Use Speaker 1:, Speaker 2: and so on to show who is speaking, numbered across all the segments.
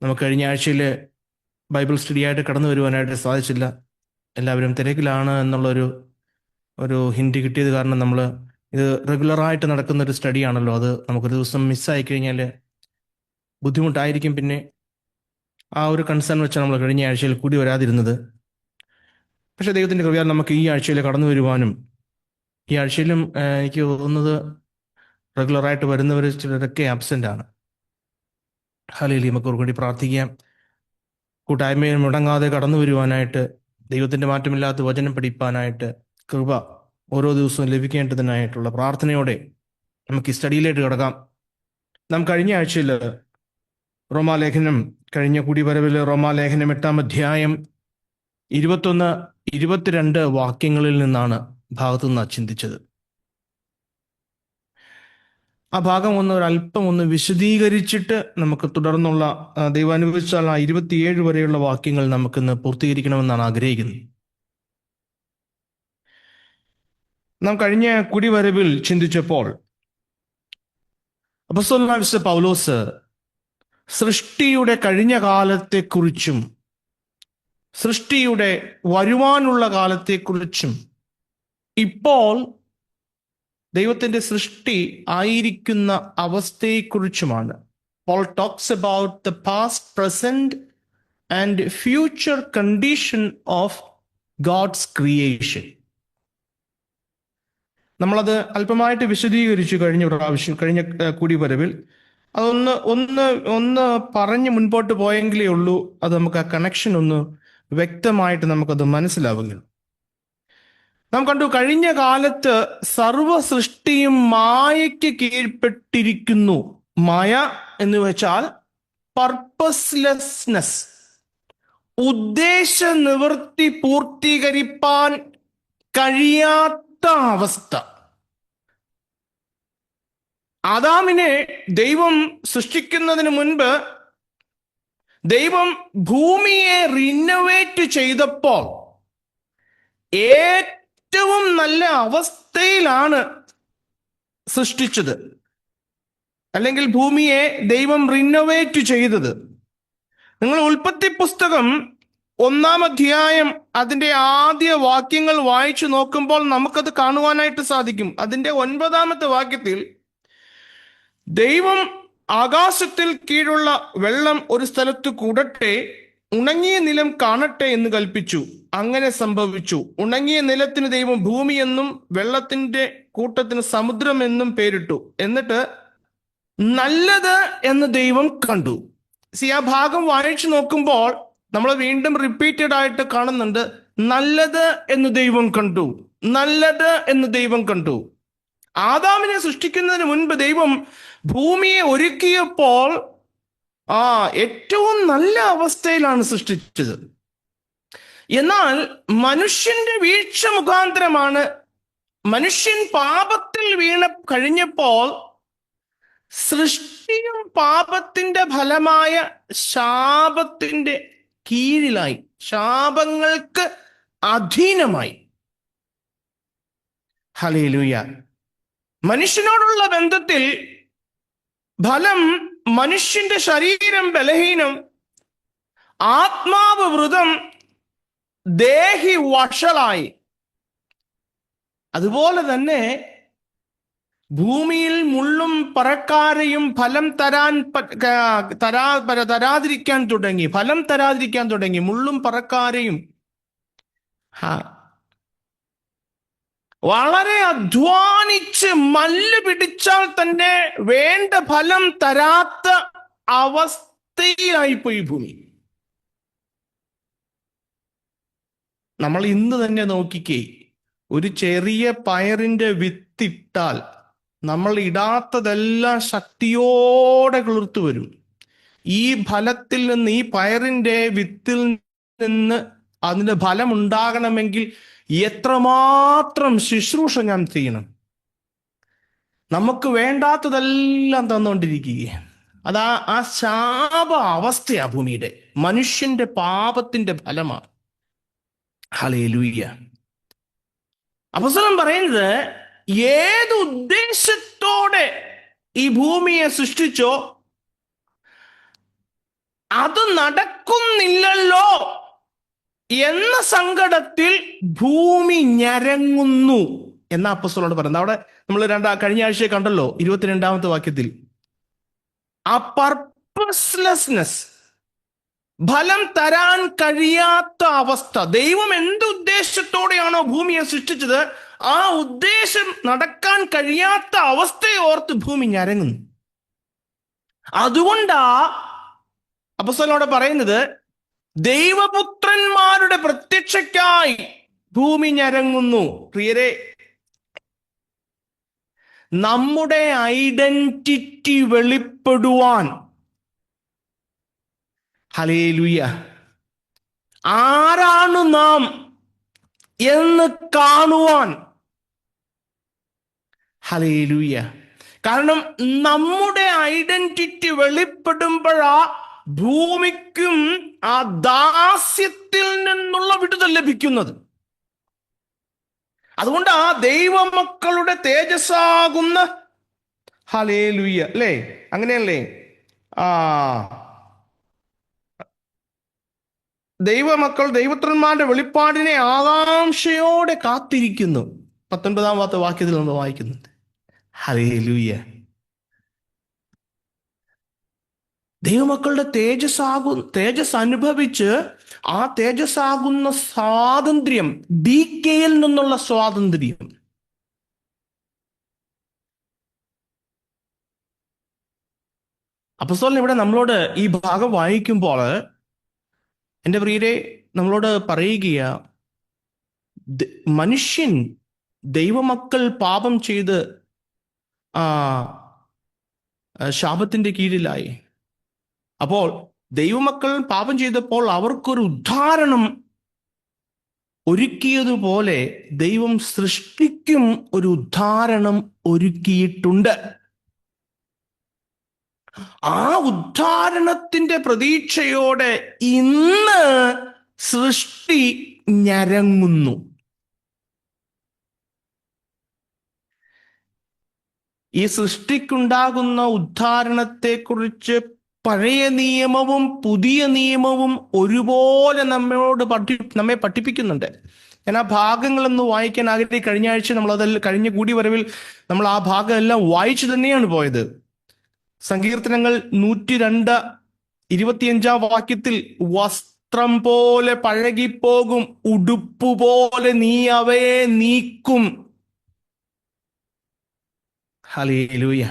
Speaker 1: നമുക്ക് കഴിഞ്ഞ ആഴ്ചയിൽ ബൈബിൾ സ്റ്റഡി ആയിട്ട് കടന്നു വരുവാനായിട്ട് സാധിച്ചില്ല. എല്ലാവരും തിരക്കിലാണ് എന്നുള്ളൊരു ഹിൻഡ് കിട്ടിയത് കാരണം നമ്മൾ ഇത് റെഗുലറായിട്ട് നടക്കുന്ന ഒരു സ്റ്റഡിയാണല്ലോ. അത് നമുക്കൊരു ദിവസം മിസ്സായി കഴിഞ്ഞാൽ ബുദ്ധിമുട്ടായിരിക്കും. പിന്നെ ആ ഒരു കൺസേൺ വെച്ചാണ് നമ്മൾ കഴിഞ്ഞ ആഴ്ചയിൽ കൂടി വരാതിരുന്നത്. പക്ഷേ ദൈവത്തിൻ്റെ കൃപയാൽ നമുക്ക് ഈ ആഴ്ചയിൽ കടന്നു വരുവാനും ഈ ആഴ്ചയിലും എനിക്ക് തോന്നുന്നത് റെഗുലറായിട്ട് വരുന്നവർ ചിലരൊക്കെ ആബ്സെൻ്റ് ആണ്. ഹല്ലേലൂയ. നമുക്ക് അവർക്ക് വേണ്ടി പ്രാർത്ഥിക്കാം. കൂട്ടായ്മയിൽ മുടങ്ങാതെ കടന്നു വരുവാനായിട്ട്, ദൈവത്തിൻ്റെ മാറ്റമില്ലാത്ത വചനം പഠിപ്പാനായിട്ട് കൃപ ഓരോ ദിവസവും ലഭിക്കേണ്ടതിനായിട്ടുള്ള പ്രാർത്ഥനയോടെ നമുക്ക് ഈ സ്റ്റഡിയിലേക്ക് കിടക്കാം. നാം കഴിഞ്ഞ ആഴ്ചയിൽ റോമാലേഖനം, കഴിഞ്ഞ കൂടിവരവിൽ റോമാലേഖനം 8-ാം അധ്യായം 21, 22 വാക്യങ്ങളിൽ നിന്നാണ് ഭാഗത്തു നിന്ന് ചിന്തിച്ചത്. ആ ഭാഗം ഒരല്പം വിശദീകരിച്ചിട്ട് നമുക്ക് തുടർന്നുള്ള ദൈവം അനുവദിച്ചാൽ 27 വരെയുള്ള വാക്യങ്ങൾ നമുക്കിന്ന് പൂർത്തീകരിക്കണമെന്നാണ് ആഗ്രഹിക്കുന്നത്. നാം കഴിഞ്ഞ കുടിവരവിൽ ചിന്തിച്ചപ്പോൾ അപ്പോസ്തലനായ വിശുദ്ധ പൗലോസ് സൃഷ്ടിയുടെ കഴിഞ്ഞ കാലത്തെക്കുറിച്ചും സൃഷ്ടിയുടെ വരുവാനുള്ള കാലത്തെക്കുറിച്ചും ഇപ്പോൾ ദൈവത്തിൻ്റെ സൃഷ്ടി ആയിരിക്കുന്ന അവസ്ഥയെക്കുറിച്ചുമാണ്. Paul talks about the past, present and future condition of God's creation. നമ്മളത് അല്പമായിട്ട് വിശദീകരിച്ചു കഴിഞ്ഞ കൂടിവരവിൽ. അതൊന്ന് പറഞ്ഞ് മുൻപോട്ട് പോയെങ്കിലേ ഉള്ളൂ അത് നമുക്ക് ആ കണക്ഷൻ വ്യക്തമായിട്ട് നമുക്കത് മനസ്സിലാവുകയുള്ളൂ. നാം കണ്ടു, കഴിഞ്ഞ കാലത്ത് സർവ സൃഷ്ടിയും മായയ്ക്ക് കീഴ്പ്പെട്ടിരിക്കുന്നു. മായ എന്ന് വെച്ചാൽ പർപ്പസ്ലെസ്നെസ്, ഉദ്ദേശ നിവൃത്തി പൂർത്തീകരിപ്പാൻ കഴിയാത്ത അവസ്ഥ. ആദാമിനെ ദൈവം സൃഷ്ടിക്കുന്നതിന് മുൻപ് ദൈവം ഭൂമിയെ റിനോവേറ്റ് ചെയ്തപ്പോൾ ഏറ്റവും നല്ല അവസ്ഥയിലാണ് സൃഷ്ടിച്ചത്, അല്ലെങ്കിൽ ഭൂമിയെ ദൈവം റിനോവേറ്റ് ചെയ്തത്. നിങ്ങൾ ഉൽപ്പത്തി പുസ്തകം 1-ാം അധ്യായം അതിൻ്റെ ആദ്യ വാക്യങ്ങൾ വായിച്ചു നോക്കുമ്പോൾ നമുക്കത് കാണുവാനായിട്ട് സാധിക്കും. അതിൻ്റെ 9-ാമത്തെ വാക്യത്തിൽ ദൈവം ആകാശത്തിൽ കീഴുള്ള വെള്ളം ഒരു സ്ഥലത്ത് കൂടട്ടെ, ഉണങ്ങിയ നിലം കാണട്ടെ എന്ന് കൽപ്പിച്ചു. അങ്ങനെ സംഭവിച്ചു. ഉണങ്ങിയ നിലത്തിന് ദൈവം ഭൂമി എന്നും വെള്ളത്തിന്റെ കൂട്ടത്തിന് സമുദ്രം എന്നും പേരിട്ടു. എന്നിട്ട് നല്ലത് എന്ന് ദൈവം കണ്ടു. ആ ഭാഗം വായിച്ചു നോക്കുമ്പോൾ നമ്മൾ വീണ്ടും റിപ്പീറ്റഡ് ആയിട്ട് കാണുന്നുണ്ട്, നല്ലത് എന്ന് ദൈവം കണ്ടു, നല്ലത് എന്ന് ദൈവം കണ്ടു. ആദാമിനെ സൃഷ്ടിക്കുന്നതിന് മുൻപ് ദൈവം ഭൂമിയെ ഒരുക്കിയപ്പോൾ ഏറ്റവും നല്ല അവസ്ഥയിലാണ് സൃഷ്ടിച്ചത്. എന്നാൽ മനുഷ്യന്റെ വീഴ്ച മുഖാന്തരമാണ്, മനുഷ്യൻ പാപത്തിൽ കഴിഞ്ഞപ്പോൾ സൃഷ്ടിയും പാപത്തിന്റെ ഫലമായ ശാപത്തിന്റെ കീഴിലായി, ശാപങ്ങൾക്ക് അധീനമായി. ഹല്ലേലൂയ. മനുഷ്യനോടുള്ള ബന്ധത്തിൽ ഫലം, മനുഷ്യന്റെ ശരീരം ബലഹീനം, ആത്മാവ് വൃതം, ദേഹി വഷളായി. അതുപോലെ തന്നെ ഭൂമിയിൽ മുള്ളും പറക്കാരെയും ഫലം തരാതിരിക്കാൻ തുടങ്ങി. മുള്ളും പറക്കാരെയും വളരെ അധ്വാനിച്ച് മല്ല് പിടിച്ചാൽ തന്നെ വേണ്ട ഫലം തരാത്ത അവസ്ഥയിലായിപ്പോയി ഭൂമി. നമ്മൾ ഇന്ന് തന്നെ നോക്കിക്കേ, ഒരു ചെറിയ പയറിന്റെ വിത്തിട്ടാൽ നമ്മൾ ഇടാത്തതെല്ലാം ശക്തിയോടെ കിളിർത്തു വരും. ഈ ഫലത്തിൽ നിന്ന്, ഈ പയറിന്റെ വിത്തിൽ നിന്ന് അതിന്റെ ഫലം ഉണ്ടാകണമെങ്കിൽ എത്രമാത്രം ശുശ്രൂഷ ഞാൻ ചെയ്യണം. നമുക്ക് വേണ്ടാത്തതെല്ലാം തന്നുകൊണ്ടിരിക്കുകയാണ്. ആ ശാപ അവസ്ഥയാ ഭൂമിയുടെ, മനുഷ്യന്റെ പാപത്തിന്റെ ഫലമാണ്. ഹല്ലേലൂയ. അപ്പോസ്തലൻ പറയുന്നത്, ഏത് ഉദ്ദേശത്തോടെ ഈ ഭൂമിയെ സൃഷ്ടിച്ചോ അത് നടക്കുന്നില്ലല്ലോ എന്ന സങ്കടത്തിൽ ഭൂമി ഞരങ്ങുന്നു എന്ന അപ്പോസ്തലനോട് പറയുന്നത്. അവിടെ നമ്മൾ കഴിഞ്ഞ ആഴ്ച കണ്ടല്ലോ 22-ാമത്തെ വാക്യത്തിൽ ആ പർപ്പസ്ലെസ്നെസ്, ഫലം തരാൻ കഴിയാത്ത അവസ്ഥ. ദൈവം എന്ത് ഉദ്ദേശത്തോടെയാണോ ഭൂമിയെ സൃഷ്ടിച്ചത്, ആ ഉദ്ദേശം നടക്കാൻ കഴിയാത്ത അവസ്ഥയെ ഓർത്ത് ഭൂമി ഞരങ്ങുന്നു. അതുകൊണ്ടാ അപ്പോസ്തലനോട് പറയുന്നത്, ദൈവപുത്രന്മാരുടെ പ്രത്യക്ഷയ്ക്കായി ഭൂമി ഞരങ്ങുന്നു. പ്രിയരെ, നമ്മുടെ ഐഡന്റിറ്റി വെളിപ്പെടുവാൻ, ഹല്ലേലൂയ, ആരാണ് നാം എന്ന് കാണുവാൻ, ഹല്ലേലൂയ. കാരണം നമ്മുടെ ഐഡന്റിറ്റി വെളിപ്പെടുമ്പോഴാ ഭൂമിക്കും ആ ദാസ്യത്തിൽ നിന്നുള്ള വിടുതൽ ലഭിക്കുന്നത്. അതുകൊണ്ട് ആ ദൈവമക്കളുടെ തേജസ്സാകുന്ന, ഹല്ലേലൂയ, അല്ലേ? അങ്ങനെയല്ലേ? ദൈവമക്കൾ ദൈവപുത്രന്മാരുടെ വെളിപ്പാടിനെ ആകാംക്ഷയോടെ കാത്തിരിക്കുന്നു. 19-ാമത്തെ വാക്യത്തിൽ നമ്മൾ വായിക്കുന്നുണ്ട്. ഹല്ലേലൂയ. ദൈവമക്കളുടെ തേജസ് അനുഭവിച്ച് ആ തേജസ്സാകുന്ന സ്വാതന്ത്ര്യം, ഡീക്കയിൽ നിന്നുള്ള സ്വാതന്ത്ര്യം, അപ്പോസ്തലൻ ഇവിടെ നമ്മളോട് ഈ ഭാഗം വായിക്കുമ്പോൾ, എൻ്റെ പ്രിയരെ, നമ്മളോട് പറയുക, മനുഷ്യൻ, ദൈവമക്കൾ പാപം ചെയ്ത് ശാപത്തിന്റെ കീഴിലായി. അപ്പോൾ ദൈവമക്കൾ പാപം ചെയ്തപ്പോൾ അവർക്കൊരു ഉദ്ധാരണം ഒരുക്കിയതുപോലെ ദൈവം സൃഷ്ടിക്കും ഒരു ഉദ്ധാരണം ഒരുക്കിയിട്ടുണ്ട്. ആ ഉദ്ധാരണത്തിന്റെ പ്രതീക്ഷയോടെ ഇന്ന് സൃഷ്ടി ഞരങ്ങുന്നു. ഈ സൃഷ്ടിക്കുണ്ടാകുന്ന ഉദ്ധാരണത്തെക്കുറിച്ച് പഴയ നിയമവും പുതിയ നിയമവും ഒരുപോലെ നമ്മെ പഠിപ്പിക്കുന്നുണ്ട്. ഞാൻ ആ ഭാഗങ്ങളൊന്ന് വായിക്കാൻ ആഗ്രഹിച്ച് കഴിഞ്ഞ ആഴ്ച കഴിഞ്ഞ കൂടി വരവിൽ നമ്മൾ ആ ഭാഗം എല്ലാം വായിച്ചു തന്നെയാണ് പോയത്. സങ്കീർത്തനങ്ങൾ 102 25-ാം വാക്യത്തിൽ, വസ്ത്രം പോലെ പഴകിപ്പോകും, ഉടുപ്പുപോലെ നീ അവയെ നീക്കും. ഹല്ലേലൂയ.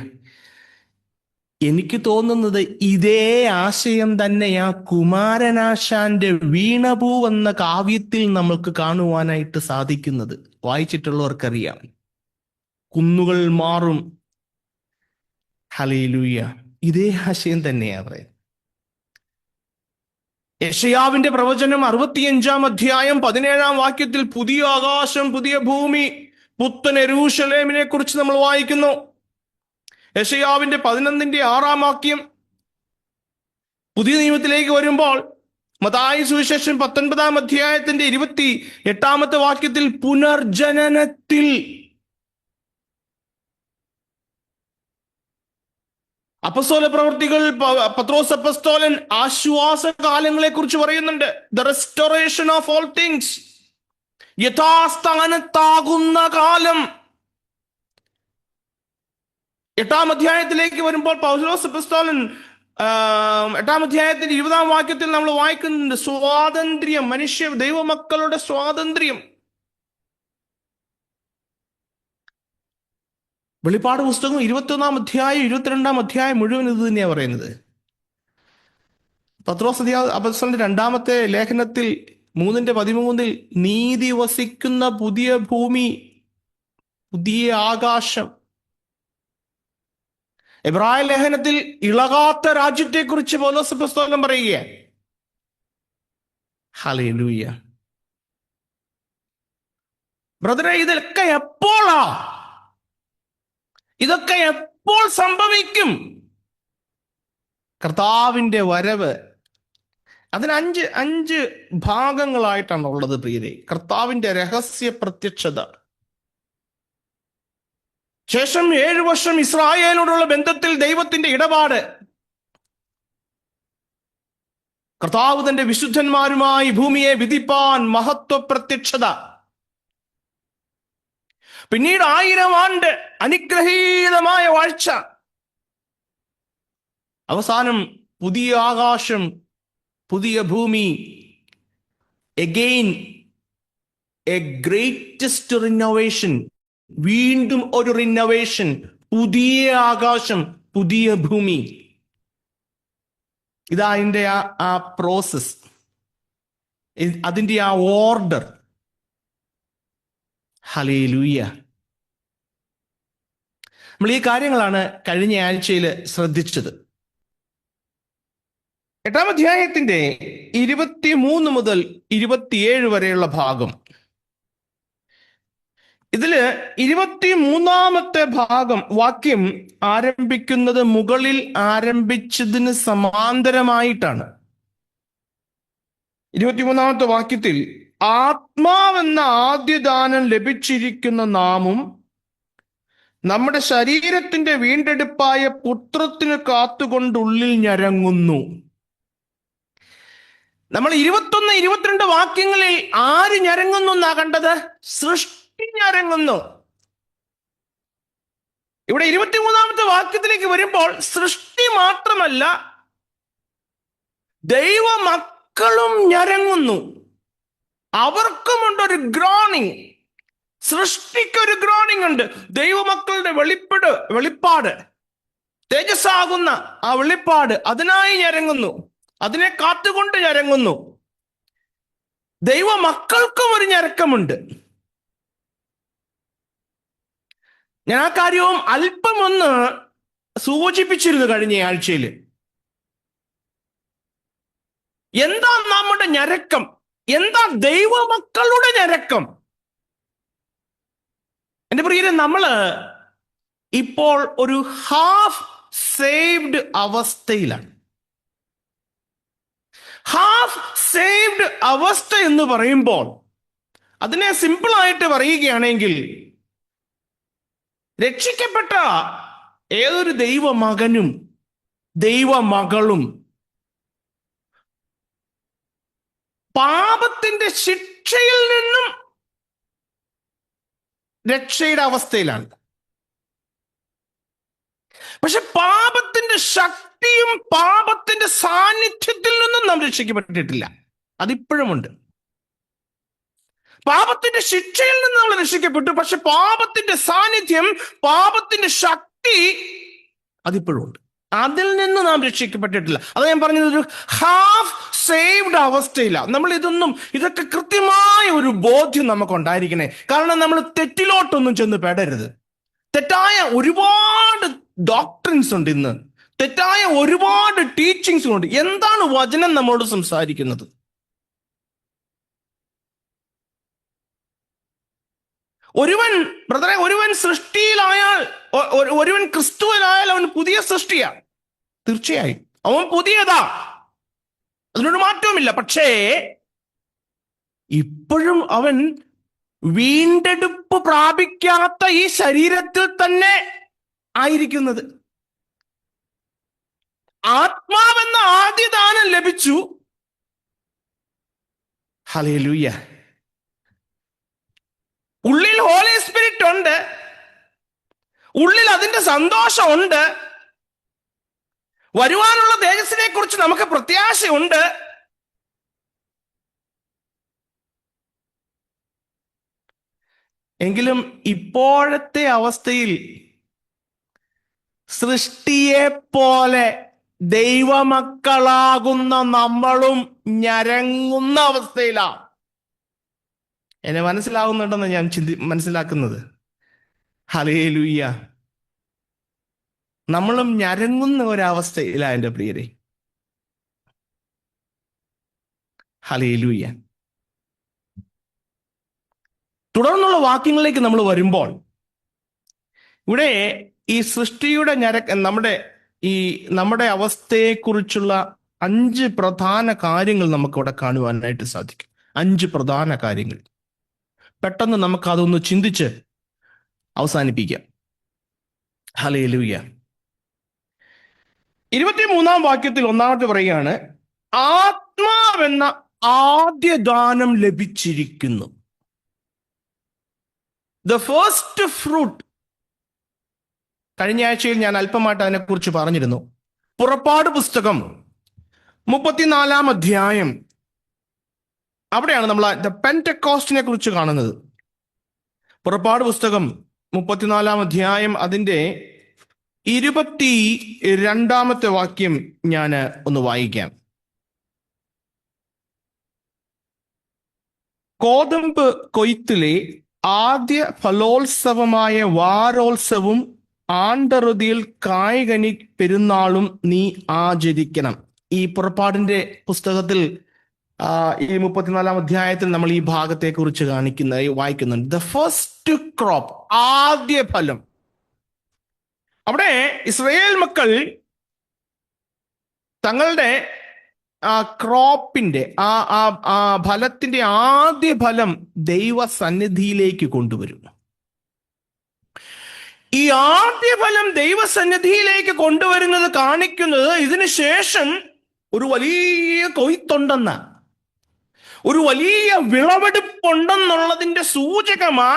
Speaker 1: എനിക്ക് തോന്നുന്നത് ഇതേ ആശയം തന്നെയാ കുമാരനാശാന്റെ വീണപൂ എന്ന കാവ്യത്തിൽ നമ്മൾക്ക് കാണുവാനായിട്ട് സാധിക്കുന്നത്. വായിച്ചിട്ടുള്ളവർക്കറിയാം. കുന്നുകൾ മാറും. ഹല്ലേലൂയ. ഇതേ ആശയം തന്നെയാ പറയുന്നത്. യെശയ്യാവിന്റെ പ്രവചനം 65-ാം അധ്യായം 17-ാം വാക്യത്തിൽ പുതിയ ആകാശം, പുതിയ ഭൂമി, പുത്തൻ യെരൂശലേമിനെ കുറിച്ച് നമ്മൾ വായിക്കുന്നു. യെശയ്യാവിന്റെ 11-ാം വാക്യം. പുതിയ നിയമത്തിലേക്ക് വരുമ്പോൾ മത്തായി സുവിശേഷം 19-ാം അധ്യായത്തിന്റെ 28-ാമത്തെ വാക്യത്തിൽ പുനർജനനത്തിൽ, അപ്പസ്തോല പ്രവൃത്തികൾ പത്രോസ് അപ്പസ്തോലൻ ആശ്വാസകാലങ്ങളെ കുറിച്ച് പറയുന്നുണ്ട്. The restoration of all things, യഥാസ്ഥാനത്താകുന്ന കാലം. 8-ാം അധ്യായത്തിലേക്ക് വരുമ്പോൾ പൗലോസ് അപ്പസ്തോലൻ 8-ാം അധ്യായത്തിന്റെ 20-ാം വാക്യത്തിൽ നമ്മൾ വായിക്കുന്നുണ്ട് സ്വാതന്ത്ര്യം, ദൈവമക്കളുടെ സ്വാതന്ത്ര്യം. വെളിപ്പാട് പുസ്തകം 21-ാം അധ്യായം 22-ാം അധ്യായം മുഴുവൻ ഇത് തന്നെയാണ് പറയുന്നത്. പത്രോസ് അപ്പോസ്തലന്റെ 2-ാമത്തെ ലേഖനത്തിൽ 3:13 നീതി വസിക്കുന്ന പുതിയ ഭൂമി, പുതിയ ആകാശം. എബ്രായ ലേഖനത്തിൽ ഇളകാത്ത രാജ്യത്തെക്കുറിച്ച് പൗലോസ് അപ്പോസ്തലൻ പറയുകയാണ്. ഹല്ലേലൂയ. ബ്രദറെ, ഇതൊക്കെ എപ്പോഴാ? ഇതൊക്കെ എപ്പോൾ സംഭവിക്കും? കർത്താവിന്റെ വരവ്. അതിന് അഞ്ച് ഭാഗങ്ങളായിട്ടാണ് ഉള്ളത് പ്രിയരെ. കർത്താവിന്റെ രഹസ്യ പ്രത്യക്ഷത, ശേഷം 7 വർഷം ഇസ്രായേലിനോടുള്ള ബന്ധത്തിൽ ദൈവത്തിന്റെ ഇടപാട്, കർത്താവ് തന്റെ വിശുദ്ധന്മാരുമായി ഭൂമിയെ വിധിപ്പാൻ മഹത്വ പ്രത്യക്ഷത. പിന്നീട് 1000 ആണ്ട് അനുഗ്രഹീതമായ വാഴ്ച. അവസാനം പുതിയ ആകാശം, പുതിയ ഭൂമി. Again A greatest renovation. വീണ്ടും ഒരു റിനോവേഷൻ. പുതിയ ആകാശം, പുതിയ ഭൂമി. ഇതാ അതിൻ്റെ ആ പ്രോസസ്, അതിൻ്റെ ആ ഓർഡർ. ഹല്ലേലൂയ. നമ്മൾ ഈ കാര്യങ്ങളാണ് കഴിഞ്ഞ ആഴ്ചയിൽ ശ്രദ്ധിച്ചത്. 8-ാം അധ്യായത്തിന്റെ 23 മുതൽ 27 വരെയുള്ള ഭാഗം. ഇതില് 23-ാമത്തെ ഭാഗം വാക്യം ആരംഭിക്കുന്നത് മുകളിൽ ആരംഭിച്ചതിന് സമാന്തരമായിട്ടാണ്. 23-ാമത്തെ വാക്യത്തിൽ ആത്മാവെന്ന ആദ്യദാനം ലഭിച്ചിരിക്കുന്ന നാമും നമ്മുടെ ശരീരത്തിന്റെ വീണ്ടെടുപ്പായ പുത്രത്തിന് കാത്തുകൊണ്ടുള്ളിൽ ഞരങ്ങുന്നു. നമ്മൾ 21, 22 വാക്യങ്ങളിൽ ആര് ഞരങ്ങുന്നു എന്നാ കണ്ടത്? സൃഷ്ടി ഞരങ്ങുന്നു. ഇവിടെ 23-ാമത്തെ വാക്യത്തിലേക്ക് വരുമ്പോൾ സൃഷ്ടി മാത്രമല്ല, ദൈവ മക്കളും ഞരങ്ങുന്നു. അവർക്കുമുണ്ടൊരു ഗ്രോണിങ്. സൃഷ്ടിക്കൊരു ഗ്രോണിങ് ഉണ്ട്. ദൈവമക്കളുടെ വെളിപ്പാട്, തേജസ്സാകുന്ന ആ വെളിപ്പാട്, അതിനായി ഞരങ്ങുന്നു. അതിനെ കാത്തുകൊണ്ട് ഞരങ്ങുന്നു. ദൈവ മക്കൾക്കും ഒരു ഞരക്കമുണ്ട്. ഞാൻ ആ കാര്യവും അല്പം ഒന്ന് സൂചിപ്പിച്ചിരുന്നു കഴിഞ്ഞ ആഴ്ചയിൽ. എന്താ നമ്മുടെ ഞരക്കം? എന്താ ദൈവമക്കളുടെ ഞരക്കം? എന്റെ പ്രിയരെ, നമ്മള് ഇപ്പോൾ ഒരു ഹാഫ് സേവ്ഡ് അവസ്ഥയിലാണ്. ഹാഫ് സേവ്ഡ് അവസ്ഥ എന്ന് പറയുമ്പോൾ അതിനെ സിമ്പിളായിട്ട് പറയുകയാണെങ്കിൽ, രക്ഷിക്കപ്പെട്ട ഏതൊരു ദൈവമകനും ദൈവമകളും പാപത്തിന്റെ ശിക്ഷയിൽ നിന്നും രക്ഷയുടെ അവസ്ഥയിലാണ്. പക്ഷെ പാപത്തിന്റെ ശക്തിയും പാപത്തിന്റെ സാന്നിധ്യത്തിൽ നിന്നും നാം രക്ഷിക്കപ്പെട്ടിട്ടില്ല. അതിപ്പോഴുമുണ്ട്. പാപത്തിന്റെ ശിക്ഷയിൽ നിന്ന് നമ്മൾ രക്ഷിക്കപ്പെട്ടു, പക്ഷെ പാപത്തിന്റെ സാന്നിധ്യം, പാപത്തിന്റെ ശക്തി അതിപ്പോഴുണ്ട്. അതിൽ നിന്ന് നാം രക്ഷിക്കപ്പെട്ടിട്ടില്ല. അത് ഞാൻ പറഞ്ഞത്, ഒരു ഹാഫ് സേവ്ഡ് അവസ്ഥയില്ല. നമ്മൾ ഇതൊക്കെ കൃത്യമായ ഒരു ബോധ്യം നമുക്കുണ്ടായിരിക്കണേ. കാരണം നമ്മൾ തെറ്റിലോട്ടൊന്നും ചെന്ന് പെടരുത്. തെറ്റായ ഒരുപാട് ഡോക്ട്രിൻസ് ഉണ്ട് ഇന്ന്. തെറ്റായ ഒരുപാട് ടീച്ചിങ്സ് ഉണ്ട്. എന്താണ് വചനം നമ്മളോട് സംസാരിക്കുന്നത്? ഒരുവൻ സൃഷ്ടിയിലായാൽ, ഒരുവൻ ക്രിസ്തുവിലായാൽ അവൻ പുതിയ സൃഷ്ടിയാണ്. തീർച്ചയായും അവൻ പുതിയതാ, അതിനൊരു മാറ്റവുമില്ല. പക്ഷേ ഇപ്പോഴും അവൻ വീണ്ടെടുപ്പ് പ്രാപിക്കാത്ത ഈ ശരീരത്തിൽ തന്നെ ആയിരിക്കുന്നത്. ആത്മാവെന്ന ആദ്യദാനം ലഭിച്ചു. ഹല്ലേലൂയ. ഉള്ളിൽ ഹോളി സ്പിരിറ്റ് ഉണ്ട്. ഉള്ളിൽ അതിന്റെ സന്തോഷമുണ്ട്. വരുവാനുള്ള തേജസ്സിനെ കുറിച്ച് നമുക്ക് പ്രത്യാശയുണ്ട്. എങ്കിലും ഇപ്പോഴത്തെ അവസ്ഥയിൽ സൃഷ്ടിയെ പോലെ ദൈവമക്കളാകുന്ന നമ്മളും ഞരങ്ങുന്ന അവസ്ഥയിലാണ്. എന്നെ മനസ്സിലാകുന്നുണ്ടെന്ന് ഞാൻ മനസ്സിലാക്കുന്നത്. ഹല്ലേലൂയ. നമ്മളും ഞരങ്ങുന്ന ഒരവസ്ഥയില്ല എൻ്റെ പ്രിയരെ. ഹല്ലേലൂയ. തുടർന്നുള്ള വാക്യങ്ങളിലേക്ക് നമ്മൾ വരുമ്പോൾ ഇവിടെ ഈ സൃഷ്ടിയുടെ നമ്മുടെ അവസ്ഥയെക്കുറിച്ചുള്ള 5 പ്രധാന കാര്യങ്ങൾ നമുക്കിവിടെ കാണുവാനായിട്ട് സാധിക്കും. 5 പ്രധാന കാര്യങ്ങൾ. പെട്ടെന്ന് നമുക്ക് അതൊന്ന് ചിന്തിച്ച് അവസാനിപ്പിക്കാം. ഹല്ലേലൂയ. 23-ാം വാക്യത്തിൽ ഒന്നാമത്തെ പറയുകയാണ്, ആത്മാവെന്ന ആദ്യ ദാനം ലഭിച്ചിരിക്കുന്നു. The first fruit. കഴിഞ്ഞ ആഴ്ചയിൽ ഞാൻ അല്പമായിട്ട് അതിനെക്കുറിച്ച് പറഞ്ഞിരുന്നു. പുറപ്പാട് പുസ്തകം 34 അധ്യായം, അവിടെയാണ് നമ്മൾ ദ പെന്റക്കോസ്റ്റിനെ കുറിച്ച് കാണുന്നത്. പുറപ്പാട് പുസ്തകം 34 അധ്യായം അതിൻ്റെ 22 വാക്യം ഞാൻ ഒന്ന് വായിക്കാം. കോതമ്പ് കൊയ്ത്തിലെ ആദ്യ ഫലോത്സവമായ വാരോത്സവവും ആണ്ടറുതിയിൽ കായ്കനി പെരുന്നാളും നീ ആചരിക്കണം. ഈ പുറപ്പാടിന്റെ പുസ്തകത്തിൽ ഈ 34 അധ്യായത്തിൽ നമ്മൾ ഈ ഭാഗത്തെ കുറിച്ച് വായിക്കുന്നുണ്ട്. ദ ഫസ്റ്റ് ക്രോപ്പ്, ആദ്യ ഫലം. അവിടെ ഇസ്രായേൽ മക്കൾ തങ്ങളുടെ ക്രോപ്പിന്റെ ആ ഫലത്തിന്റെ ആദ്യ ഫലം ദൈവസന്നിധിയിലേക്ക് കൊണ്ടുവരും. ഈ ആദ്യ ഫലം ദൈവസന്നിധിയിലേക്ക് കൊണ്ടുവരുന്നത് കാണിക്കുന്നത് ഇതിനു ശേഷം ഒരു വലിയ കൊയ്ത്തുണ്ടെന്ന, ഒരു വലിയ വിളവെടുപ്പുണ്ടെന്നുള്ളതിന്റെ സൂചകമാ,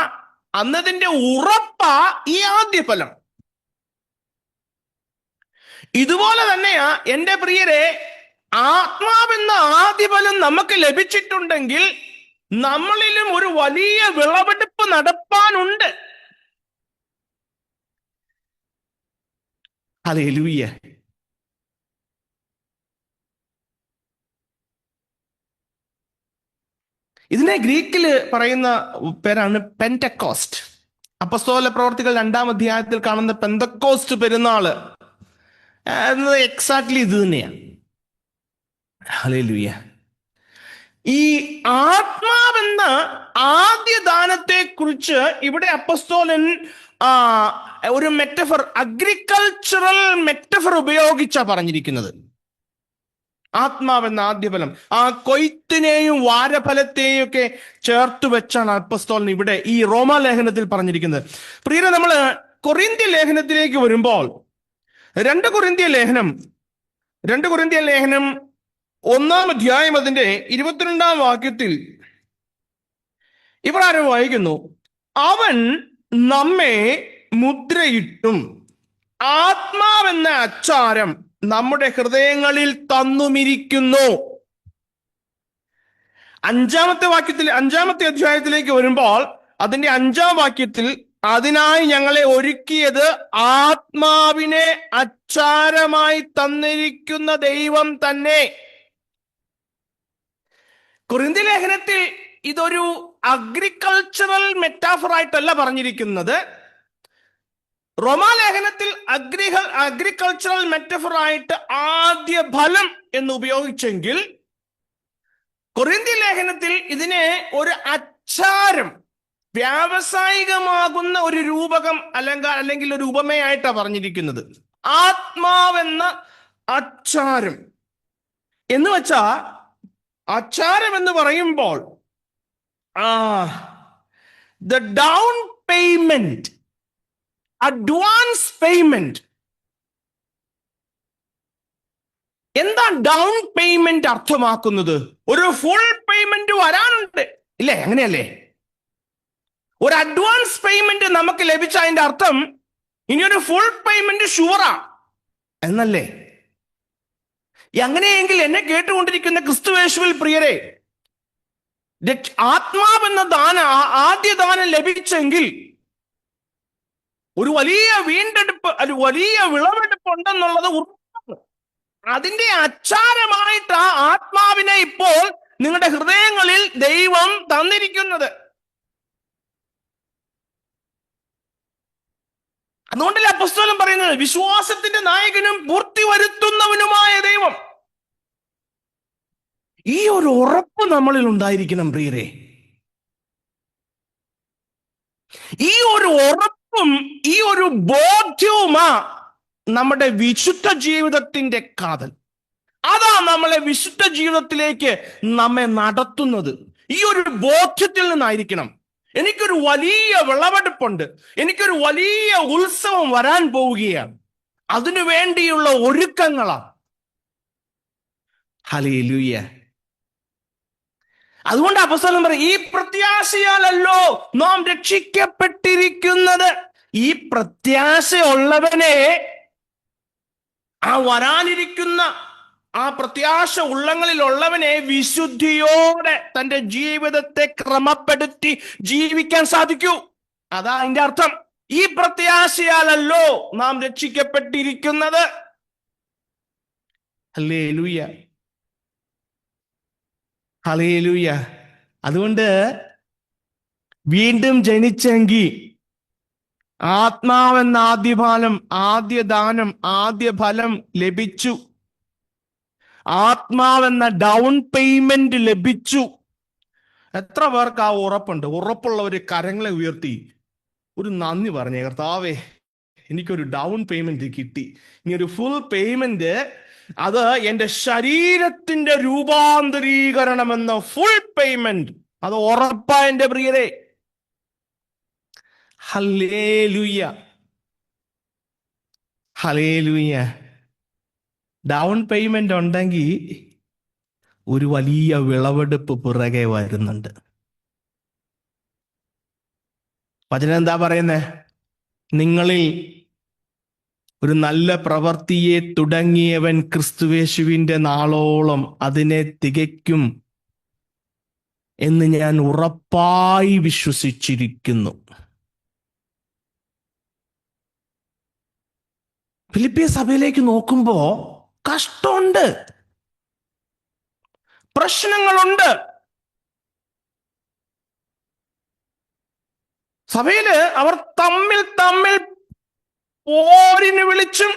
Speaker 1: അന്നതിന്റെ ഉറപ്പാ ഈ ആദ്യ ഫലം. ഇതുപോലെ തന്നെയാ എൻ്റെ പ്രിയരെ, ആത്മാവെന്ന ആദ്യ ഫലം നമുക്ക് ലഭിച്ചിട്ടുണ്ടെങ്കിൽ നമ്മളിലും ഒരു വലിയ വിളവെടുപ്പ് നടപ്പാനുണ്ട്. ഹല്ലേലൂയ. ഇതിനെ ഗ്രീക്കിൽ പറയുന്ന പേരാണ് പെന്റക്കോസ്റ്റ്. അപ്പസ്തോല പ്രവർത്തികൾ 2 അധ്യായത്തിൽ കാണുന്ന പെന്തക്കോസ്റ്റ് പെരുന്നാള് എന്നത് എക്സാക്ട്ലി ഇത് തന്നെയാണ്. ഹല്ലേലൂയ. ഈ ആത്മാവെന്ന ആദ്യ ദാനത്തെ കുറിച്ച് ഇവിടെ അപ്പസ്തോലൻ ഒരു മെറ്റഫർ, അഗ്രികൾച്ചറൽ മെറ്റഫർ ഉപയോഗിച്ചാ പറഞ്ഞിരിക്കുന്നത്. ആത്മാവെന്ന ആദ്യ ഫലം, ആ കൊയ്ത്തിനെയും വാരഫലത്തെയും ഒക്കെ ചേർത്ത് വെച്ചാണ് അപ്പസ്തോലൻ ഇവിടെ ഈ റോമാലേഖനത്തിൽ പറഞ്ഞിരിക്കുന്നത്. പ്രിയരെ, നമ്മള് കൊറിന്ത്യ ലേഖനത്തിലേക്ക് വരുമ്പോൾ 2 കൊരിന്ത്യർ ലേഖനം 1 അധ്യായം അതിന്റെ 22 വാക്യത്തിൽ ഇപ്രകാരം വായിക്കുന്നു: അവൻ നമ്മെ മുദ്രയിട്ടും ആത്മാവെന്ന അച്ചാരം നമ്മുടെ ഹൃദയങ്ങളിൽ തന്നുമിരിക്കുന്നു. 5 അധ്യായത്തിലേക്ക് വരുമ്പോൾ അതിന്റെ 5 വാക്യത്തിൽ അതിനായി ഞങ്ങളെ ഒരുക്കിയത് ആത്മാവിനെ അച്ചാരമായി തന്നിരിക്കുന്ന ദൈവം തന്നെ. കൊരിന്ത്യ ലേഖനത്തിൽ ഇതൊരു അഗ്രികൾച്ചറൽ മെറ്റാഫർ ആയിട്ടല്ല പറഞ്ഞിരിക്കുന്നത്. റോമാലേഖനത്തിൽ അഗ്രികൾച്ചറൽ മെറ്റഫർ ആയിട്ട് ആദ്യ ഫലം എന്ന് ഉപയോഗിച്ചെങ്കിൽ കൊരിന്ത്യ ലേഖനത്തിൽ ഇതിനെ ഒരു അച്ചാരം, വ്യാവസായികമാകുന്ന ഒരു രൂപകം അല്ലെങ്കിൽ ഒരു ഉപമയായിട്ടാണ് പറഞ്ഞിരിക്കുന്നത്. ആത്മാവെന്ന അച്ചാരം എന്ന് വെച്ചാ, അച്ചാരം എന്ന് പറയുമ്പോൾ the Dawn payment, advance payment. എന്താ ഡൗൺ പേയ്മെന്റ് അർത്ഥമാക്കുന്നത്? ഒരു ഫുൾ പേയ്മെന്റ് വരാനുണ്ട്, ഇല്ലേ? അങ്ങനെയല്ലേ? ഒരു അഡ്വാൻസ് പേയ്മെന്റ് നമുക്ക് ലഭിച്ച അതിന്റെ അർത്ഥം ഇനിയൊരു ഫുൾ പേയ്മെന്റ് ഷുവറാ എന്നല്ലേ? അങ്ങനെയെങ്കിൽ എന്നെ കേട്ടുകൊണ്ടിരിക്കുന്ന ക്രിസ്തുയേശുവിൽ പ്രിയരെ, ആത്മാവെന്ന ആദ്യ ദാനം ലഭിച്ചെങ്കിൽ ഒരു വലിയ വീണ്ടെടുപ്പ്, ഒരു വലിയ വിളവെടുപ്പ് ഉണ്ടെന്നുള്ളത് ഉറപ്പാണ്. അതിന്റെ അച്ചാരമായിട്ട് ആത്മാവിനെ ഇപ്പോൾ നിങ്ങളുടെ ഹൃദയങ്ങളിൽ ദൈവം തന്നിരിക്കുന്നത്. അതുകൊണ്ടല്ലേ അപ്പോസ്തലൻ പറയുന്നത്, വിശ്വാസത്തിന്റെ നായകനും പൂർത്തി വരുത്തുന്നവനുമായ ദൈവം. ഈ ഒരു ഉറപ്പ് നമ്മളിൽ ഉണ്ടായിരിക്കണം പ്രിയരെ. ഈ ഒരു ഉറപ്പും ഈ ഒരു ബോധ്യവുമാ നമ്മുടെ വിശുദ്ധ ജീവിതത്തിന്റെ കാതൽ. അതാ നമ്മളെ വിശുദ്ധ ജീവിതത്തിലേക്ക് നമ്മെ നടത്തുന്നത്. ഈ ഒരു ബോധ്യത്തിൽ നിന്നായിരിക്കണം. എനിക്കൊരു വലിയ വിളവെടുപ്പുണ്ട്, എനിക്കൊരു വലിയ ഉത്സവം വരാൻ പോവുകയാണ്, അതിനു വേണ്ടിയുള്ള ഒരുക്കങ്ങളാ. ഹല്ലേലൂയ. അതുകൊണ്ട് അപ്പോസ്തലൻ പറയും, ഈ പ്രത്യാശയാലല്ലോ നാം രക്ഷിക്കപ്പെട്ടിരിക്കുന്നത്. ഈ പ്രത്യാശ ഉള്ളവനെ, ആ വരാനിരിക്കുന്ന ആ പ്രത്യാശ ഉള്ളങ്ങളിലുള്ളവനെ വിശുദ്ധിയോടെ തന്റെ ജീവിതത്തെ ക്രമപ്പെടുത്തി ജീവിക്കാൻ സാധിക്കൂ. അതാ അതിന്റെ അർത്ഥം. ഈ പ്രത്യാശയാലല്ലോ നാം രക്ഷിക്കപ്പെട്ടിരിക്കുന്നത്. Hallelujah, hallelujah. അതുകൊണ്ട് വീണ്ടും ജനിച്ചെങ്കിൽ ആത്മാവെന്ന ആദ്യ ദാനം, ആദ്യ ഫലം ലഭിച്ചു. ആത്മാവെന്ന ഡൗൺ പേയ്മെന്റ് ലഭിച്ചു. എത്ര പേർക്ക് ആ ഉറപ്പുണ്ട്? ഉറപ്പുള്ളവര് കരങ്ങളെ ഉയർത്തി ഒരു നന്ദി പറഞ്ഞേ, കർത്താവേ എനിക്കൊരു ഡൗൺ പേയ്മെന്റ് കിട്ടി. ഇനി ഒരു ഫുൾ പേയ്മെന്റ്, അത് എന്റെ ശരീരത്തിന്റെ രൂപാന്തരീകരണം എന്ന ഫുൾ പേയ്മെന്റ്, അത് ഉറപ്പാ എന്റെ പ്രിയരെ. Hallelujah, hallelujah. ഡൗൺ പേയ്മെന്റ് ഉണ്ടെങ്കിൽ ഒരു വലിയ വിളവെടുപ്പ് പുറകെ വരുന്നുണ്ട്. വചനം എന്താ പറയുന്നേ? നിങ്ങളിൽ ഒരു നല്ല പ്രവൃത്തിയെ തുടങ്ങിയവൻ ക്രിസ്തുയേശുവിന്റെ നാളോളം അതിനെ തികയ്ക്കും എന്ന് ഞാൻ ഉറപ്പായി വിശ്വസിച്ചിരിക്കുന്നു. ഫിലിപ്പിയ സഭയിലേക്ക് നോക്കുമ്പോ കഷ്ടമുണ്ട്, പ്രശ്നങ്ങളുണ്ട്. സഭയില് അവർ തമ്മിൽ പോരിന് വിളിച്ചും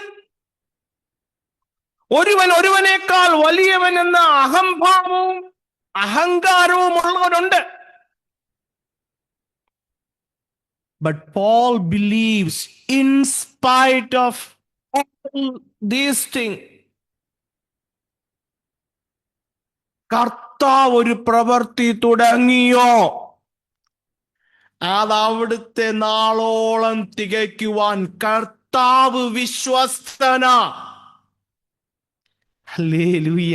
Speaker 1: ഒരുവനേക്കാൾ വലിയവൻ എന്ന അഹംഭാവവും അഹങ്കാരവും ഉള്ളവരുണ്ട്. But Paul believes, in spite of all these things, കർത്താവ് ഒരു പ്രവൃത്തി തുടങ്ങിയോ, അത് അവിടുത്തെ നാളോളം തികയ്ക്കുവാൻ കർത്താവ് വിശ്വസ്തനാ. ഹല്ലേലൂയ.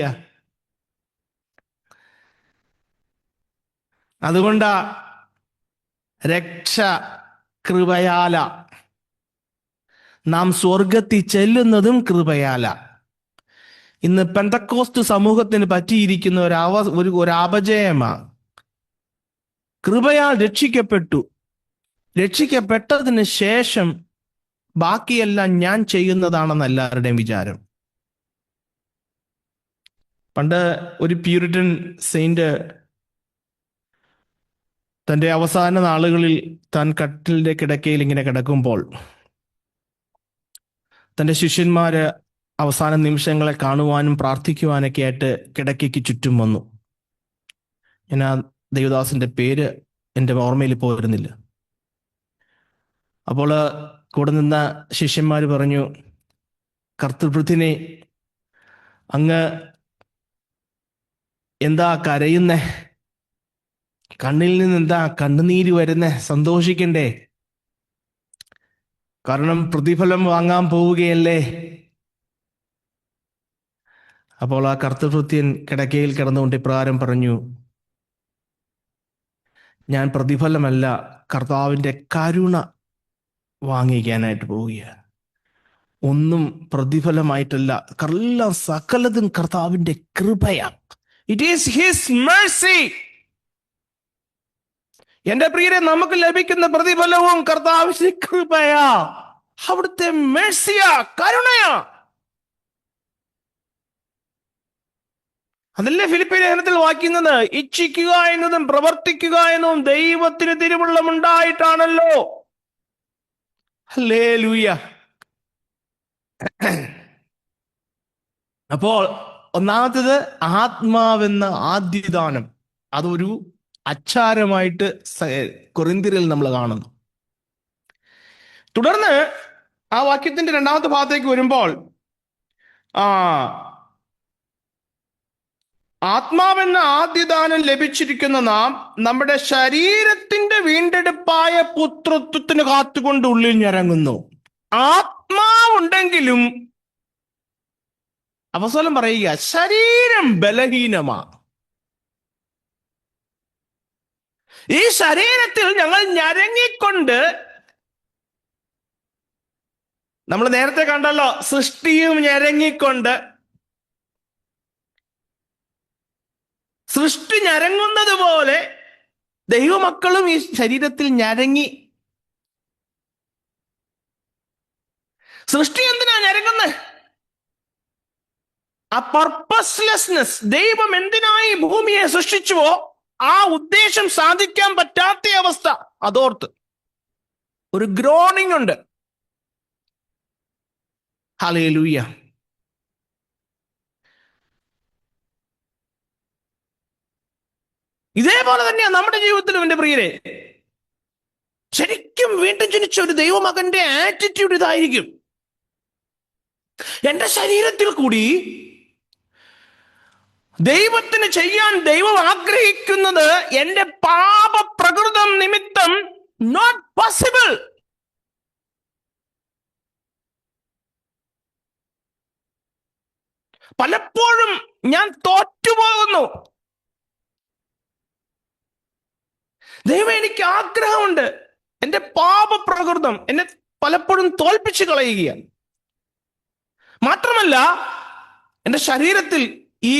Speaker 1: അതുകൊണ്ടാ രക്ഷ കൃപയാല, നാം സ്വർഗത്തിൽ ചെല്ലുന്നതും കൃപയാല. ഇന്ന് പെന്തക്കോസ്ത് സമൂഹത്തിന് പറ്റിയിരിക്കുന്ന ഒരു അപജയമാ. കൃപയാൽ രക്ഷിക്കപ്പെട്ടു, രക്ഷിക്കപ്പെട്ടതിന് ശേഷം ബാക്കിയെല്ലാം ഞാൻ ചെയ്യുന്നതാണെന്ന് എല്ലാവരുടെയും വിചാരം. പണ്ട് ഒരു പ്യൂരിറ്റൻ സെയിന്റ് തൻ്റെ അവസാന നാളുകളിൽ താൻ കട്ടിലിന്റെ കിടക്കയിൽ ഇങ്ങനെ കിടക്കുമ്പോൾ തൻ്റെ ശിഷ്യന്മാര് അവസാന നിമിഷങ്ങളെ കാണുവാനും പ്രാർത്ഥിക്കുവാനൊക്കെ ആയിട്ട് കിടക്കയ്ക്ക് ചുറ്റും വന്നു. ഞാൻ ആ ദേവദാസിന്റെ പേര് എൻ്റെ ഓർമ്മയിൽ ഇപ്പോൾ വരുന്നില്ല. അപ്പോൾ കൂടെ നിന്ന ശിഷ്യന്മാര് പറഞ്ഞു, കർത്തൃവൃത്തിനെ, അങ്ങ് എന്താ കരയുന്നേ? കണ്ണിൽ നിന്ന് എന്താ കണ്ണുനീര് വരുന്നേ? സന്തോഷിക്കണ്ടേ? കാരണം പ്രതിഫലം വാങ്ങാൻ പോവുകയല്ലേ. അപ്പോൾ ആ കർത്തൃവൃത്യൻ കിടക്കയിൽ കിടന്നുകൊണ്ട് ഇപ്രകാരം പറഞ്ഞു, ഞാൻ പ്രതിഫലമല്ല, കർത്താവിൻ്റെ കരുണ വാങ്ങിക്കാനായിട്ട് പോവുകയാണ്. ഒന്നും പ്രതിഫലമായിട്ടല്ല, എല്ലാം സകലതും കർത്താവിൻ്റെ കൃപയാണ്. It is his mercy. എന്റെ പ്രിയരെ, നമുക്ക് ലഭിക്കുന്ന പ്രതിഫലവും കർത്താവിന്റെ കൃപയാ, അവിടുത്തെ മേഴ്സിയാ, കരുണയാ. അതല്ലേ ഫിലിപ്പിയ ലേഖനത്തിൽ വായിക്കുന്നത്, ഇച്ഛിക്കുക എന്നതും പ്രവർത്തിക്കുക എന്നതും ദൈവത്തിന് തിരുവുള്ളമുണ്ടായിട്ടാണല്ലോ. ഹല്ലേലൂയ. അപ്പോൾ ഒന്നാമത്തേത് ആത്മാവെന്ന ആദ്യദാനം, അതൊരു അച്ചാരമായിട്ട് കൊരിന്ത്യരിൽ നമ്മൾ കാണുന്നു. തുടർന്ന് ആ വാക്യത്തിന്റെ രണ്ടാമത്തെ ഭാഗത്തേക്ക് വരുമ്പോൾ, ആത്മാവെന്ന ആദ്യദാനം ലഭിച്ചിരിക്കുന്ന നാം നമ്മുടെ ശരീരത്തിന്റെ വീണ്ടെടുപ്പായ പുത്രത്വത്തിന് കാത്തുകൊണ്ട് ഉള്ളിൽ ഞരങ്ങുന്നു. ആത്മാവുണ്ടെങ്കിലും അപ്പോസ്തലൻ പറയുക, ശരീരം ബലഹീനമാ. ഈ ശരീരത്തിൽ ഞങ്ങൾ ഞരങ്ങിക്കൊണ്ട്, നമ്മൾ നേരത്തെ കണ്ടല്ലോ, സൃഷ്ടിയും ഞരങ്ങിക്കൊണ്ട്, സൃഷ്ടി ഞരങ്ങുന്നത് പോലെ ദൈവമക്കളും ഈ ശരീരത്തിൽ ഞരങ്ങി. സൃഷ്ടി എന്തിനാ ഞരങ്ങുന്നത്? ആ പർപ്പസ്ലെസ്നെസ്, ദൈവം എന്തിനായി ഭൂമിയെ സൃഷ്ടിച്ചുവോ ആ ഉദ്ദേശം സാധിക്കാൻ പറ്റാത്ത അവസ്ഥ, അതോർത്ത് ഒരു ഗ്രോണിംഗ് ഉണ്ട്. ഹല്ലേലൂയ. ഇതേപോലെ തന്നെയാ നമ്മുടെ ജീവിതത്തിലും എൻ്റെ പ്രിയരെ. ശരിക്കും വീണ്ടും ജനിച്ച ഒരു ദൈവമകന്റെ ആറ്റിറ്റ്യൂഡ് ഇതായിരിക്കും: എന്റെ ശരീരത്തിൽ കൂടി ദൈവത്തിന് ചെയ്യാൻ ദൈവം ആഗ്രഹിക്കുന്നത് എന്റെ പാപ പ്രകൃതം നിമിത്തം നോട്ട് പോസിബിൾ. പലപ്പോഴും ഞാൻ തോറ്റുപോകുന്നു. ദൈവം, എനിക്ക് ആഗ്രഹമുണ്ട്, എന്റെ പാപ പ്രകൃതം എന്നെ പലപ്പോഴും തോൽപ്പിച്ചു കളയുകയാണ്. മാത്രമല്ല, എന്റെ ശരീരത്തിൽ ഈ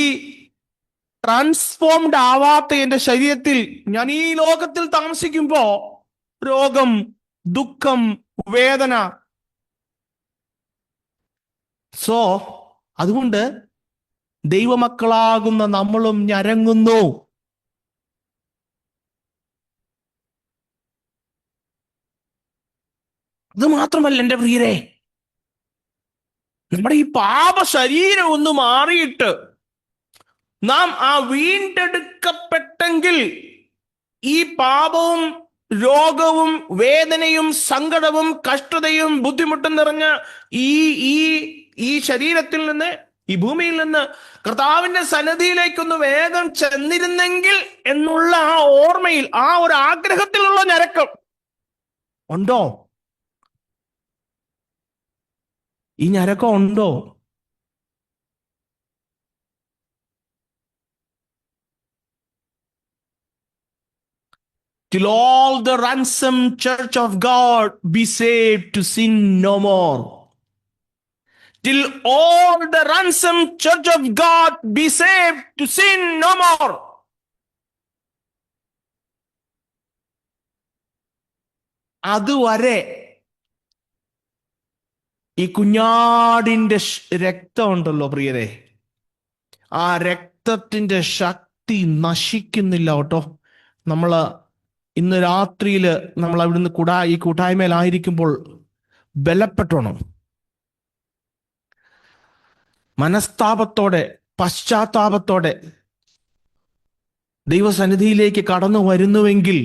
Speaker 1: ട്രാൻസ്ഫോംഡ് ആവാത്ത എന്റെ ശരീരത്തിൽ ഞാൻ ഈ ലോകത്തിൽ താമസിക്കുമ്പോ രോഗം, ദുഃഖം, വേദന. സോ അതുകൊണ്ട് ദൈവമക്കളാകുന്ന നമ്മളും ഞരങ്ങുന്നു. അത് മാത്രമല്ല എൻ്റെ പ്രിയരെ, നമ്മുടെ ഈ പാപ ശരീരം ഒന്ന് മാറിയിട്ട് നാം ആ വീണ്ടെടുക്കപ്പെട്ടെങ്കിൽ ഈ പാപവും രോഗവും വേദനയും സങ്കടവും കഷ്ടതയും ബുദ്ധിമുട്ടും നിറഞ്ഞ ഈ ഈ ഈ ശരീരത്തിൽ നിന്ന്, ഈ ഭൂമിയിൽ നിന്ന് കർത്താവിന്റെ സന്നിധിയിലേക്കൊന്ന് വേഗം ചെന്നിരുന്നെങ്കിൽ എന്നുള്ള ആ ഓർമ്മയിൽ, ആ ഒരു ആഗ്രഹത്തിലുള്ള ഞരക്കം ഉണ്ടോ? ഈ ഞരക്കം ഉണ്ടോ? Till all the ransomed church of God be saved to sin no more. Till all the ransomed church of God be saved to sin no more. അതുവരെ ഈ കുഞ്ഞാടിന്റെ രക്തം ഉണ്ടല്ലോ പ്രിയരെ, ആ രക്തത്തിന്റെ ശക്തി നശിക്കുന്നില്ല കേട്ടോ. നമ്മള് ഇന്ന് രാത്രിയിൽ നമ്മൾ അവിടുന്ന് ഈ കൂട്ടായ്മയിലായിരിക്കുമ്പോൾ ബലപ്പെട്ടോണം. മനസ്താപത്തോടെ, പശ്ചാത്താപത്തോടെ ദൈവസന്നിധിയിലേക്ക് കടന്നു വരുന്നുവെങ്കിൽ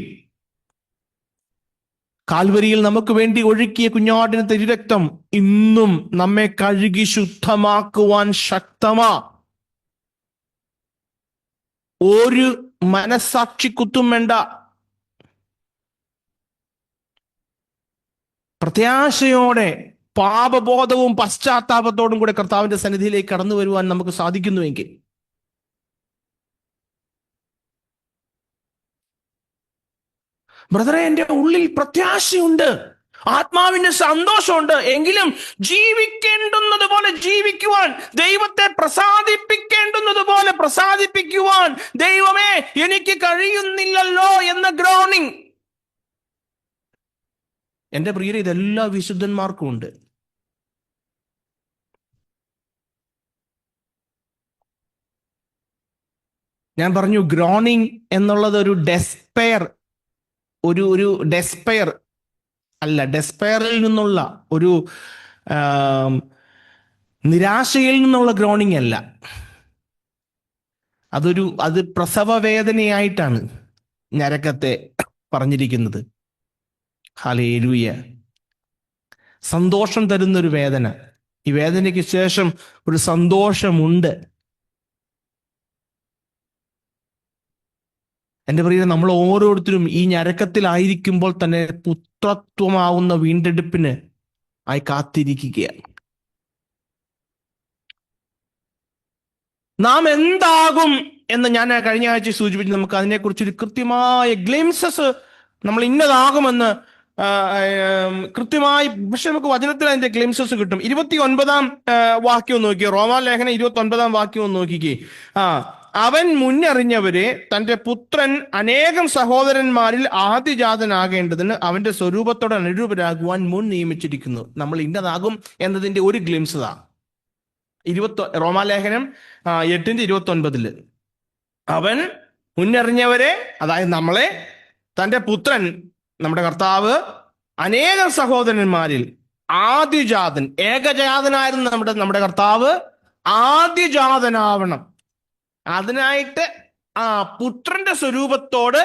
Speaker 1: കാൽവരിയിൽ നമുക്ക് വേണ്ടി ഒഴുക്കിയ കുഞ്ഞാടിന്റെ തിരുരക്തം ഇന്നും നമ്മെ കഴുകി ശുദ്ധമാക്കുവാൻ ശക്തമാ. ഒരു മനസാക്ഷി കുത്തും വേണ്ട. പ്രത്യാശയോടെ, പാപബോധവും പശ്ചാത്താപത്തോടും കൂടെ കർത്താവിന്റെ സന്നിധിയിലേക്ക് കടന്നു വരുവാൻ നമുക്ക് സാധിക്കുന്നുവെങ്കിൽ, ബ്രദറെ, എൻ്റെ ഉള്ളിൽ പ്രത്യാശയുണ്ട്, ആത്മാവിന്റെ സന്തോഷമുണ്ട്, എങ്കിലും ജീവിക്കേണ്ടുന്നത് പോലെ ജീവിക്കുവാൻ, ദൈവത്തെ പ്രസാദിപ്പിക്കേണ്ടുന്നത് പോലെ പ്രസാദിപ്പിക്കുവാൻ ദൈവമേ എനിക്ക് കഴിയുന്നില്ലല്ലോ എന്ന ഗ്രോണിംഗ്. എൻ്റെ പ്രിയരെ, ഇതെല്ലാ വിശുദ്ധന്മാർക്കും ഉണ്ട്. ഞാൻ പറഞ്ഞു, ഗ്രോണിംഗ് എന്നുള്ളത് ഒരു ഡെസ്പെയർ, ഒരു ഡെസ്പെയർ അല്ല, ഡെസ്പെയറിൽ നിന്നുള്ള ഒരു നിരാശയിൽ നിന്നുള്ള ഗ്രോണിംഗ് അല്ല. അത് പ്രസവ വേദനയായിട്ടാണ് ഞരക്കത്തെ പറഞ്ഞിരിക്കുന്നത്. ഹല്ലേലൂയ. സന്തോഷം തരുന്നൊരു വേദന. ഈ വേദനയ്ക്ക് ശേഷം ഒരു സന്തോഷമുണ്ട്. എൻ്റെ പ്രിയരെ, നമ്മൾ ഓരോരുത്തരും ഈ ഞരക്കത്തിലായിരിക്കുമ്പോൾ തന്നെ പുത്രത്വമാവുന്ന വീണ്ടെടുപ്പിന് ആയി കാത്തിരിക്കുകയാണ്. നാം എന്താകും എന്ന് ഞാൻ കഴിഞ്ഞ ആഴ്ച സൂചിപ്പിച്ചു. നമുക്ക് അതിനെക്കുറിച്ചൊരു കൃത്യമായ ഗ്ലിംസസ്, നമ്മൾ ഇന്നതാകുമെന്ന് കൃത്യമായി, പക്ഷെ നമുക്ക് വചനത്തിൽ അതിന്റെ ഗ്ലിംസസ് കിട്ടും. 29 വാക്യം ഒന്ന് നോക്കിയേ, റോമാലേഖനം 29 വാക്യം ഒന്ന് നോക്കിക്കേ. ആ അവൻ മുന്നറിഞ്ഞവരെ തന്റെ പുത്രൻ അനേകം സഹോദരന്മാരിൽ ആദ്യജാതനാകേണ്ടതിന് അവന്റെ സ്വരൂപത്തോടെ അനുരൂപരാകുവാൻ മുൻ നിയമിച്ചിരിക്കുന്നു. നമ്മൾ ഇന്നതാകും എന്നതിന്റെ ഒരു ഗ്ലിംസതാ റോമാലേഖനം 8:29. അവൻ മുന്നറിഞ്ഞവരെ, അതായത് നമ്മളെ, തന്റെ പുത്രൻ നമ്മുടെ കർത്താവ് അനേകം സഹോദരന്മാരിൽ ആദ്യജാതൻ, ഏകജാതനായിരുന്നു നമ്മുടെ കർത്താവ്, ആദ്യജാതനാവണം. അതിനായിട്ട് ആ പുത്രന്റെ സ്വരൂപത്തോട്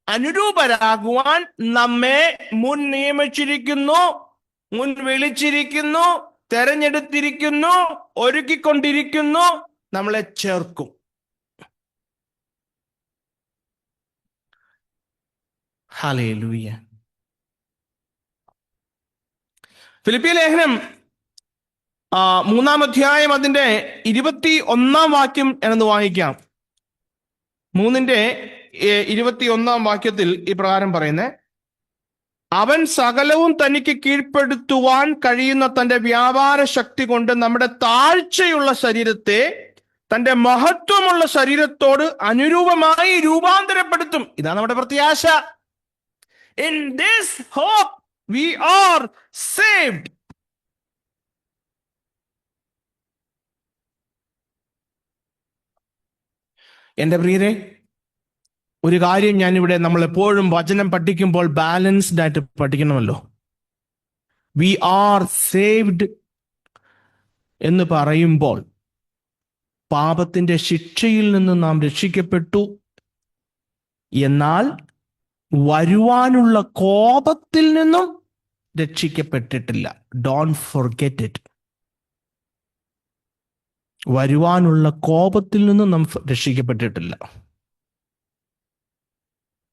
Speaker 1: അനുരൂപരാകുവാൻ നമ്മെ മുൻ നിയമിച്ചിരിക്കുന്നു, മുൻ വിളിച്ചിരിക്കുന്നു, തെരഞ്ഞെടുത്തിരിക്കുന്നു, ഒരുക്കിക്കൊണ്ടിരിക്കുന്നു, നമ്മളെ ചേർക്കും. ഹല്ലേലൂയ. ഫിലിപ്പി ലേഖനം 3 അധ്യായം അതിന്റെ 21 വാക്യം എന്ന് വായിക്കാം. 3:21 വാക്യത്തിൽ ഇപ്രകാരം പറയുന്നേ: അവൻ സകലവും തനിക്ക് കീഴ്പ്പെടുത്തുവാൻ കഴിയുന്ന തന്റെ വ്യാപാര ശക്തി കൊണ്ട് നമ്മുടെ താഴ്ചയുള്ള ശരീരത്തെ തന്റെ മഹത്വമുള്ള ശരീരത്തോട് അനുരൂപമായി രൂപാന്തരപ്പെടുത്തും. ഇതാണ് നമ്മുടെ പ്രത്യാശ. In this hope we are saved. എന്റെ പ്രിയരെ, ഒരു കാര്യം ഞാനിവിടെ, നമ്മൾ എപ്പോഴും വചനം പഠിക്കുമ്പോൾ ബാലൻസ്ഡ് ആയിട്ട് പഠിക്കണമല്ലോ. വി ആർ സേവ്ഡ് എന്ന് പറയുമ്പോൾ പാപത്തിന്റെ ശിക്ഷയിൽ നിന്ന് നാം രക്ഷിക്കപ്പെട്ടു, എന്നാൽ വരുവാനുള്ള കോപത്തിൽ നിന്നും രക്ഷിക്കപ്പെട്ടിട്ടില്ല. Don't forget it. വരുവാനുള്ള കോപത്തിൽ നിന്നും നാം രക്ഷിക്കപ്പെട്ടിട്ടില്ല.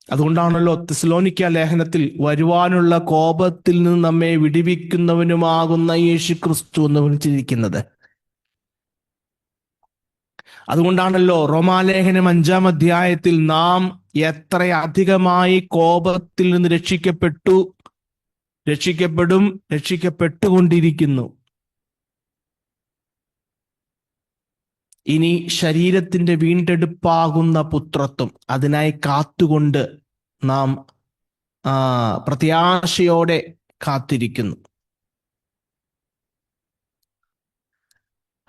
Speaker 1: അതുകൊണ്ടാണല്ലോ തെസ്സലോനിക്ക ലേഖനത്തിൽ വരുവാനുള്ള കോപത്തിൽ നിന്ന് നമ്മെ വിടുവിക്കുന്നവനുമാകുന്ന യേശു ക്രിസ്തു എന്ന് വിളിച്ചിരിക്കുന്നത്. അതുകൊണ്ടാണല്ലോ റോമാലേഖനം 5 അധ്യായത്തിൽ നാം എത്ര അധികമായി കോപത്തിൽ നിന്ന് രക്ഷിക്കപ്പെടും, രക്ഷിക്കപ്പെട്ടുകൊണ്ടിരിക്കുന്നു. ഇനി ശരീരത്തിന്റെ വീണ്ടെടുപ്പാകുന്ന പുത്രത്വം, അതിനായി കാത്തുകൊണ്ട് നാം പ്രത്യാശയോടെ കാത്തിരിക്കുന്നു.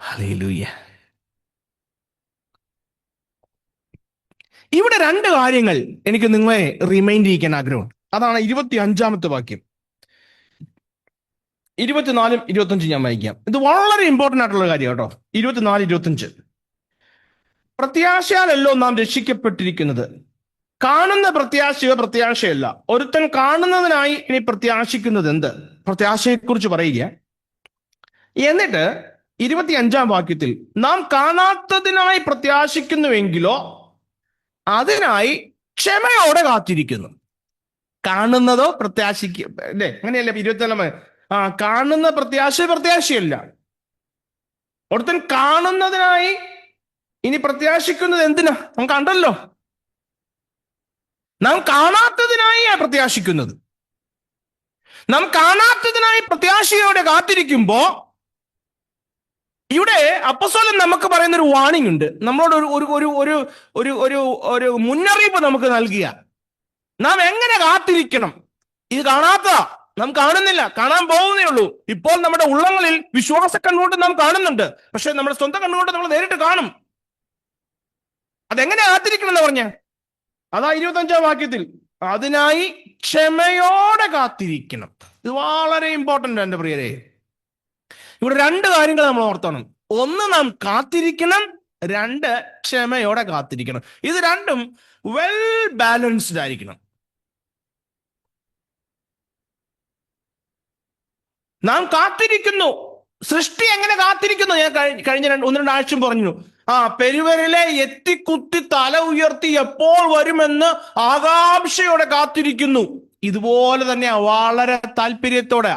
Speaker 1: ഹല്ലേലൂയ. ഇവിടെ 2 കാര്യങ്ങൾ എനിക്ക് നിങ്ങളെ റിമൈൻഡ് ചെയ്യിക്കാൻ ആഗ്രഹമുണ്ട്. അതാണ് 25 വാക്യം. 24, 25 ഞാൻ വായിക്കാം. ഇത് വളരെ ഇമ്പോർട്ടൻ്റ് ആയിട്ടുള്ള കാര്യം കേട്ടോ. 24, 25. പ്രത്യാശയാലല്ലോ നാം രക്ഷിക്കപ്പെട്ടിരിക്കുന്നത്. കാണുന്ന പ്രത്യാശയല്ല. ഒരുത്തൻ കാണുന്നതിനായി ഇനി പ്രത്യാശിക്കുന്നത് എന്ത്? പ്രത്യാശയെക്കുറിച്ച് പറയുക. എന്നിട്ട് 25 വാക്യത്തിൽ നാം കാണാത്തതിനായി പ്രത്യാശിക്കുന്നുവെങ്കിലോ അതിനായി ക്ഷമയോടെ കാത്തിരിക്കുന്നു. കാണുന്നതോ അല്ലേ? അങ്ങനെയല്ലേ 24? കാണുന്ന പ്രത്യാശയല്ല. ഒരുത്തൻ കാണുന്നതിനായി ഇനി പ്രത്യാശിക്കുന്നത് എന്തിനാ? നാം കണ്ടല്ലോ. നാം കാണാത്തതിനായി പ്രത്യാശിക്കുന്നത്. നാം കാണാത്തതിനായി പ്രത്യാശയോടെ കാത്തിരിക്കുമ്പോ ഇവിടെ അപ്പോസ്തലൻ നമുക്ക് പറയുന്ന ഒരു വാണിംഗ് ഉണ്ട്. നമ്മളോട് ഒരു മുന്നറിയിപ്പ് നമുക്ക് നൽകിയ, നാം എങ്ങനെ കാത്തിരിക്കണം. ഇത് കാണാത്തതാ, നാം കാണുന്നില്ല, കാണാൻ പോകുന്നേ ഉള്ളൂ. ഇപ്പോൾ നമ്മുടെ ഉള്ളങ്ങളിൽ വിശ്വാസ കണ്ണുകൊണ്ട് നാം കാണുന്നുണ്ട്, പക്ഷെ നമ്മുടെ സ്വന്തം കണ്ണുകൊണ്ട് നമ്മൾ നേരിട്ട് കാണും. അതെങ്ങനെ കാത്തിരിക്കണം എന്ന് പറഞ്ഞ അതാ 25 വാക്യത്തിൽ, അതിനായി ക്ഷമയോടെ കാത്തിരിക്കണം. ഇത് വളരെ ഇമ്പോർട്ടൻ്റ് എൻ്റെ പ്രിയരെ. ഇവിടെ 2 കാര്യങ്ങൾ നമ്മൾ ഓർത്തണം. 1, നാം കാത്തിരിക്കണം. 2, ക്ഷമയോടെ കാത്തിരിക്കണം. ഇത് രണ്ടും വെൽ ബാലൻസ്ഡ് ആയിരിക്കണം. നാം കാത്തിരിക്കുന്നു. സൃഷ്ടി എങ്ങനെ കാത്തിരിക്കുന്നു? ഞാൻ കഴിഞ്ഞ 1-2 ആഴ്ച പറഞ്ഞു. പെരുവരിലെ എത്തിക്കുത്തി തല ഉയർത്തി എപ്പോൾ വരുമെന്ന് ആകാംക്ഷയോടെ കാത്തിരിക്കുന്നു. ഇതുപോലെ തന്നെ വളരെ താല്പര്യത്തോടെ,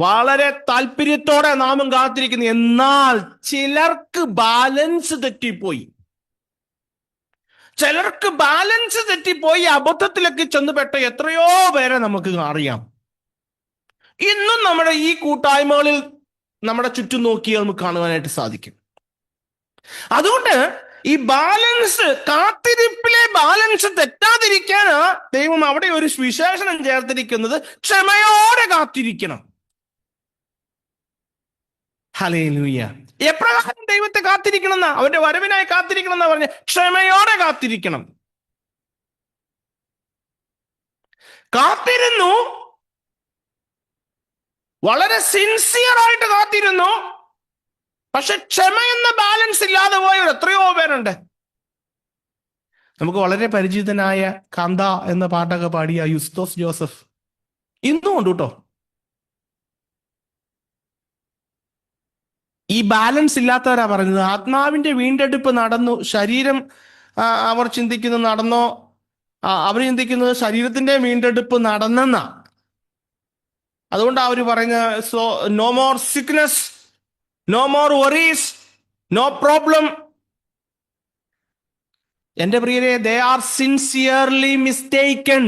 Speaker 1: വളരെ താല്പര്യത്തോടെ നാമും കാത്തിരിക്കുന്നു. എന്നാൽ ചിലർക്ക് ബാലൻസ് തെറ്റിപ്പോയി. ചിലർക്ക് ബാലൻസ് തെറ്റിപ്പോയി അബദ്ധത്തിലൊക്കെ ചെന്നുപെട്ട എത്രയോ പേരെ നമുക്ക് അറിയാം. ഇന്നും നമ്മുടെ ഈ കൂട്ടായ്മകളിൽ നമ്മുടെ ചുറ്റും നോക്കിയാൽ നമുക്ക് കാണുവാനായിട്ട് സാധിക്കും. അതുകൊണ്ട് ഈ ബാലൻസ്, കാത്തിരിപ്പിലെ ബാലൻസ് തെറ്റാതിരിക്കാനാ ദൈവം അവിടെ ഒരു വിശേഷണം ചേർത്തിരിക്കുന്നത്. ക്ഷമയോടെ കാത്തിരിക്കണം. ഹല്ലേലൂയ. എപ്രകാരം ദൈവത്തെ കാത്തിരിക്കണം എന്നാ, അവന്റെ വരവിനായി കാത്തിരിക്കണം എന്നാ പറഞ്ഞ? ക്ഷമയോടെ കാത്തിരിക്കണം. കാത്തിരുന്നു, വളരെ സിൻസിയർ ആയിട്ട് കാത്തിരുന്നു. പക്ഷെ ക്ഷമ എന്ന ബാലൻസ് ഇല്ലാതെ പോയവർ എത്രയോ പേരുണ്ട്. നമുക്ക് വളരെ പരിചിതനായ കാന്ത എന്ന പാട്ടൊക്കെ പാടിയ യുസ്തോസ് ജോസഫ് ഇന്നും ഉണ്ട് കേട്ടോ. ഈ ബാലൻസ് ഇല്ലാത്തവരാ പറഞ്ഞത്. ആത്മാവിന്റെ വീണ്ടെടുപ്പ് നടന്നു, ശരീരം അവർ ചിന്തിക്കുന്നത് നടന്നോ, അവർ ചിന്തിക്കുന്നത് ശരീരത്തിന്റെ വീണ്ടെടുപ്പ് നടന്നെന്നാ. അതുകൊണ്ട് അവർ പറയുന്ന so no more sickness, no more worries, no problem. എന്റെ പ്രിയരെ, they are sincerely mistaken.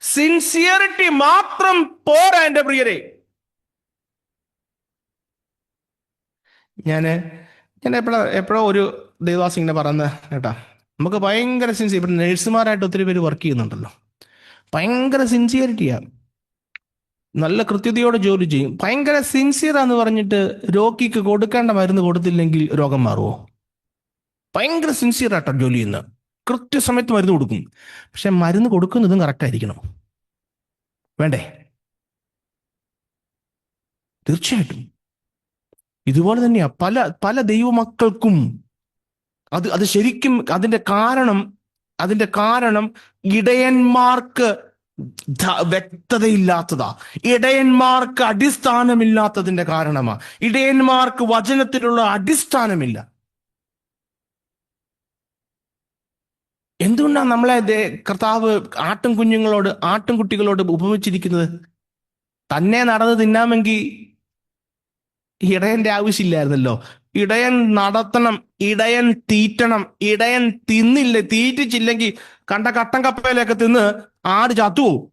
Speaker 1: Sincerity മാത്രം പോരാ എന്റെ പ്രിയരെ. ഞാൻ എപ്പോഴോ ഒരു ദേവദാസ് ഇങ്ങനെ പറയുന്നത് കേട്ടാ, നമുക്ക് ഭയങ്കര സിൻസിയർ, ഇപ്പം നേഴ്സുമാരായിട്ട് ഒത്തിരി പേര് വർക്ക് ചെയ്യുന്നുണ്ടല്ലോ, ഭയങ്കര സിൻസിയറിറ്റിയാ, നല്ല കൃത്യതയോടെ ജോലി ചെയ്യും, ഭയങ്കര സിൻസിയറാന്ന് പറഞ്ഞിട്ട് രോഗിക്ക് കൊടുക്കേണ്ട മരുന്ന് കൊടുത്തില്ലെങ്കിൽ രോഗം മാറുമോ? ഭയങ്കര സിൻസിയറായിട്ടോ ജോലി ചെയ്യുന്ന, കൃത്യസമയത്ത് മരുന്ന് കൊടുക്കും. പക്ഷെ മരുന്ന് കൊടുക്കുന്നതും കറക്റ്റായിരിക്കണം, വേണ്ടേ? തീർച്ചയായിട്ടും ഇതുപോലെ തന്നെയാ പല ദൈവമക്കൾക്കും. അത് ശരിക്കും അതിന്റെ കാരണം ഇടയന്മാർക്ക് വ്യക്തതയില്ലാത്തതാ. ഇടയന്മാർക്ക് അടിസ്ഥാനമില്ലാത്തതിന്റെ കാരണമാ. ഇടയന്മാർക്ക് വചനത്തിലുള്ള അടിസ്ഥാനമില്ല. എന്തുകൊണ്ടാണ് നമ്മളെ കർത്താവ് ആട്ടിൻകുട്ടികളോട് ഉപമിച്ചിരിക്കുന്നത്? തന്നെ നടന്ന് തിന്നാമെങ്കിൽ ഇടയന്റെ ആവശ്യമില്ലായിരുന്നല്ലോ. ഇടയൻ നടത്തണം, ഇടയൻ തീറ്റണം. ഇടയൻ തീറ്റിച്ചില്ലെങ്കിൽ കണ്ട കട്ടൻ കപ്പയിലൊക്കെ തിന്ന് ആട് ചത്തുപോകും.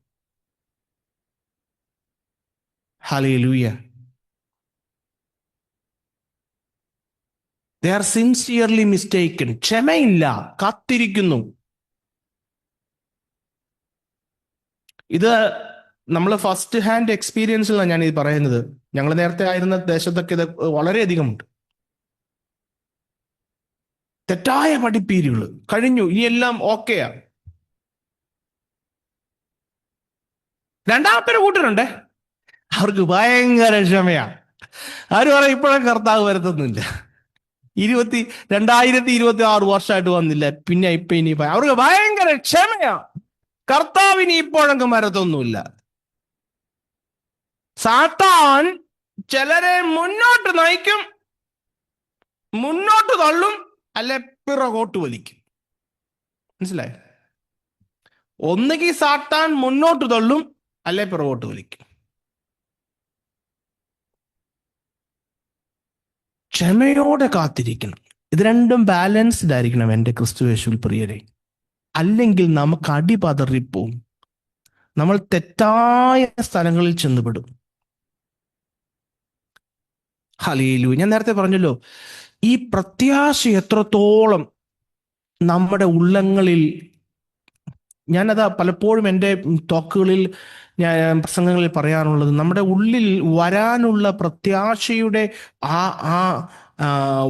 Speaker 1: Hallelujah. They are sincerely mistaken. ക്ഷമയില്ല, കാത്തിരിക്കുന്നു. ഇത് നമ്മൾ ഫസ്റ്റ് ഹാൻഡ് എക്സ്പീരിയൻസിലാണ് ഞാൻ ഇത് പറയുന്നത്. ഞങ്ങൾ നേരത്തെ ആയിരുന്ന ദേശത്തൊക്കെ ഇത് വളരെയധികം ഉണ്ട്. തെറ്റായ പഠിപ്പീരുകൾ കഴിഞ്ഞു, ഇനിയെല്ലാം ഓക്കെയാ. രണ്ടാമത്തെ കൂട്ടരുണ്ട്, അവർക്ക് ഭയങ്കര ക്ഷമയാ. ആരും പറയും ഇപ്പോഴും കർത്താവ് വരുത്തുന്നില്ല, 2026 വർഷമായിട്ട് വന്നില്ല, പിന്നെ ഇനി അവർക്ക് ഭയങ്കര ക്ഷമയാ. കർത്താവിന് ഇപ്പോഴൊക്കെ വരത്തൊന്നുമില്ല. സാത്താൻ ചിലരെ മുന്നോട്ട് നയിക്കും, മുന്നോട്ട് തള്ളും, അല്ലെ പിറകോട്ട് വലിക്കും. മനസ്സിലായോ? ഒന്നുകിൽ സാത്താൻ മുന്നോട്ട് തള്ളും, അല്ലെ പിറകോട്ട് വലിക്കും. ക്ഷമയോടെ കാത്തിരിക്കണം. ഇത് രണ്ടും ബാലൻസ്ഡ് ആയിരിക്കണം എൻ്റെ ക്രിസ്തുയേശുവിൽ പ്രിയരെ. അല്ലെങ്കിൽ നമുക്ക് അടിപതറിപ്പോവും, നമ്മൾ തെറ്റായ സ്ഥലങ്ങളിൽ ചെന്നുപെടും. ഹല്ലേലൂയ. ഞാൻ നേരത്തെ പറഞ്ഞല്ലോ, ഈ പ്രത്യാശ എത്രത്തോളം നമ്മുടെ ഉള്ളങ്ങളിൽ, ഞാനതാ പലപ്പോഴും എൻ്റെ ടോക്കുകളിൽ, ഞാൻ പ്രസംഗങ്ങളിൽ പറയാറുള്ളത്, നമ്മുടെ ഉള്ളിൽ വരാനുള്ള പ്രത്യാശയുടെ ആ